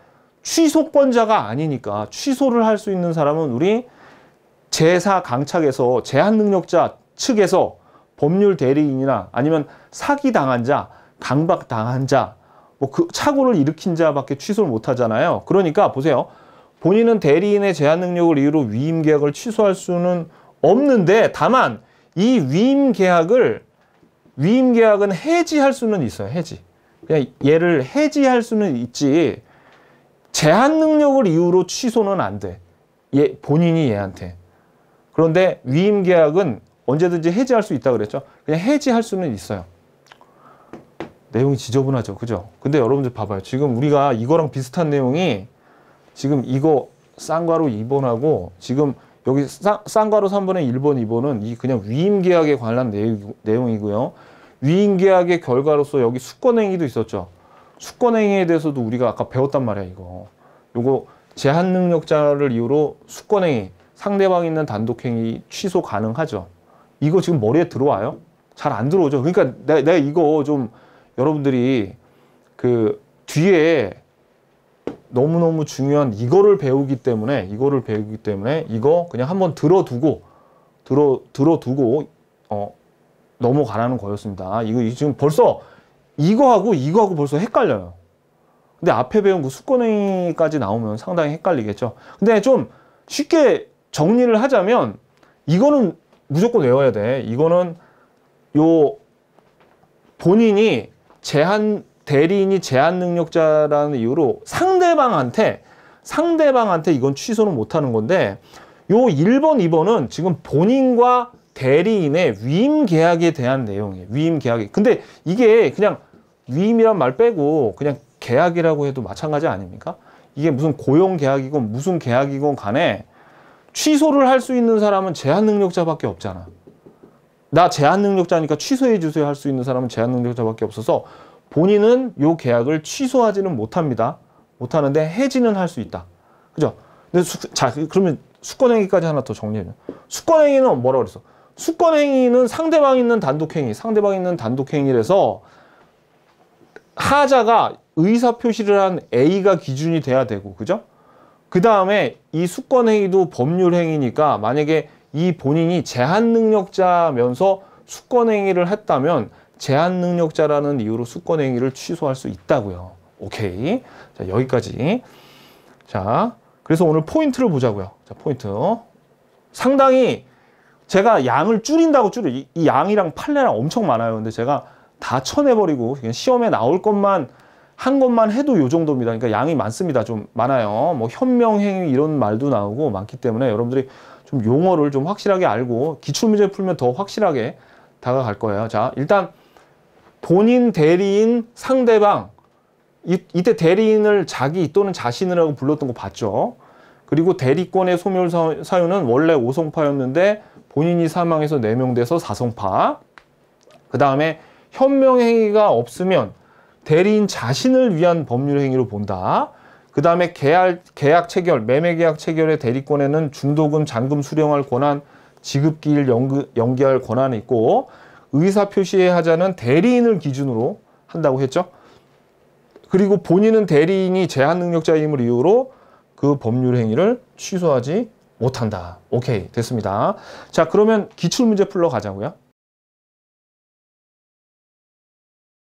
취소권자가 아니니까. 취소를 할 수 있는 사람은 우리 제4 강착에서 제한 능력자 측에서 법률 대리인이나 아니면 사기당한 자, 강박당한 자, 뭐 그 착오를 일으킨 자밖에 취소를 못 하잖아요. 그러니까 보세요. 본인은 대리인의 제한 능력을 이유로 위임 계약을 취소할 수는 없는데, 다만 이 위임 계약은 해지할 수는 있어요. 해지. 그냥 얘를 해지할 수는 있지, 제한 능력을 이유로 취소는 안 돼. 본인이 얘한테. 그런데 위임 계약은 언제든지 해지할 수 있다고 그랬죠. 그냥 해지할 수는 있어요. 내용이 지저분하죠. 그죠? 근데 여러분들 봐봐요. 지금 우리가 이거랑 비슷한 내용이 지금 이거 쌍괄호 2번하고 지금 여기 쌍괄호 3번에 1번, 2번은 이 그냥 위임계약에 관한 내용이고요. 위임계약의 결과로서 여기 수권행위도 있었죠. 수권행위에 대해서도 우리가 아까 배웠단 말이야, 이거. 요거 제한능력자를 이유로 수권행위, 상대방 있는 단독행위 취소 가능하죠. 이거 지금 머리에 들어와요? 잘 안 들어오죠. 그러니까 내가 이거 좀 여러분들이 그 뒤에 너무너무 중요한 이거를 배우기 때문에 이거 그냥 한번 들어두고 넘어가라는 거였습니다. 이거 지금 벌써 이거하고 벌써 헷갈려요. 근데 앞에 배운 그 수권행위까지 나오면 상당히 헷갈리겠죠. 근데 좀 쉽게 정리를 하자면 이거는 무조건 외워야 돼. 이거는 본인이 대리인이 제한 능력자라는 이유로 상대방한테 이건 취소는 못하는 건데, 요 1번, 2번은 지금 본인과 대리인의 위임 계약에 대한 내용이에요. 위임 계약이. 근데 이게 그냥 위임이란 말 빼고 그냥 계약이라고 해도 마찬가지 아닙니까? 이게 무슨 고용 계약이건 무슨 계약이건 간에 취소를 할 수 있는 사람은 제한 능력자밖에 없잖아. 나 제한 능력자니까 취소해 주세요 할 수 있는 사람은 제한 능력자밖에 없어서 본인은 요 계약을 취소하지는 못합니다. 못하는데 해지는 할 수 있다. 그죠? 근데 그러면 수권행위까지 하나 더 정리해요. 수권행위는 뭐라고 그랬어? 수권행위는 상대방 있는 단독행위라서 하자가 의사표시를 한 A가 기준이 돼야 되고, 그죠? 그 다음에 이 수권행위도 법률행위니까 만약에 이 본인이 제한능력자면서 수권행위를 했다면 제한능력자라는 이유로 수권행위를 취소할 수 있다고요. 오케이. 자, 여기까지. 자, 그래서 오늘 포인트를 보자고요. 자, 포인트. 상당히 제가 양을 줄인다고 이 양이랑 판례랑 엄청 많아요. 근데 제가 다 쳐내버리고 그냥 시험에 나올 것만 한 것만 해도 요 정도입니다. 그러니까 양이 많습니다. 좀 많아요. 뭐 현명행위 이런 말도 나오고 많기 때문에 여러분들이 좀 용어를 좀 확실하게 알고 기출문제 풀면 더 확실하게 다가갈 거예요. 자, 일단 본인, 대리인, 상대방, 이때 대리인을 자기 또는 자신이라고 불렀던 거 봤죠. 그리고 대리권의 소멸 사유는 원래 5성파였는데 본인이 사망해서 4명 돼서 4성파. 그 다음에 현명행위가 없으면 대리인 자신을 위한 법률행위로 본다. 그 다음에 계약 체결, 매매계약 체결의 대리권에는 중도금, 잔금 수령할 권한, 지급기일 연기할 권한이 있고, 의사표시의 하자는 대리인을 기준으로 한다고 했죠. 그리고 본인은 대리인이 제한능력자임을 이유로 그 법률행위를 취소하지 못한다. 오케이, 됐습니다. 자, 그러면 기출문제 풀러 가자고요.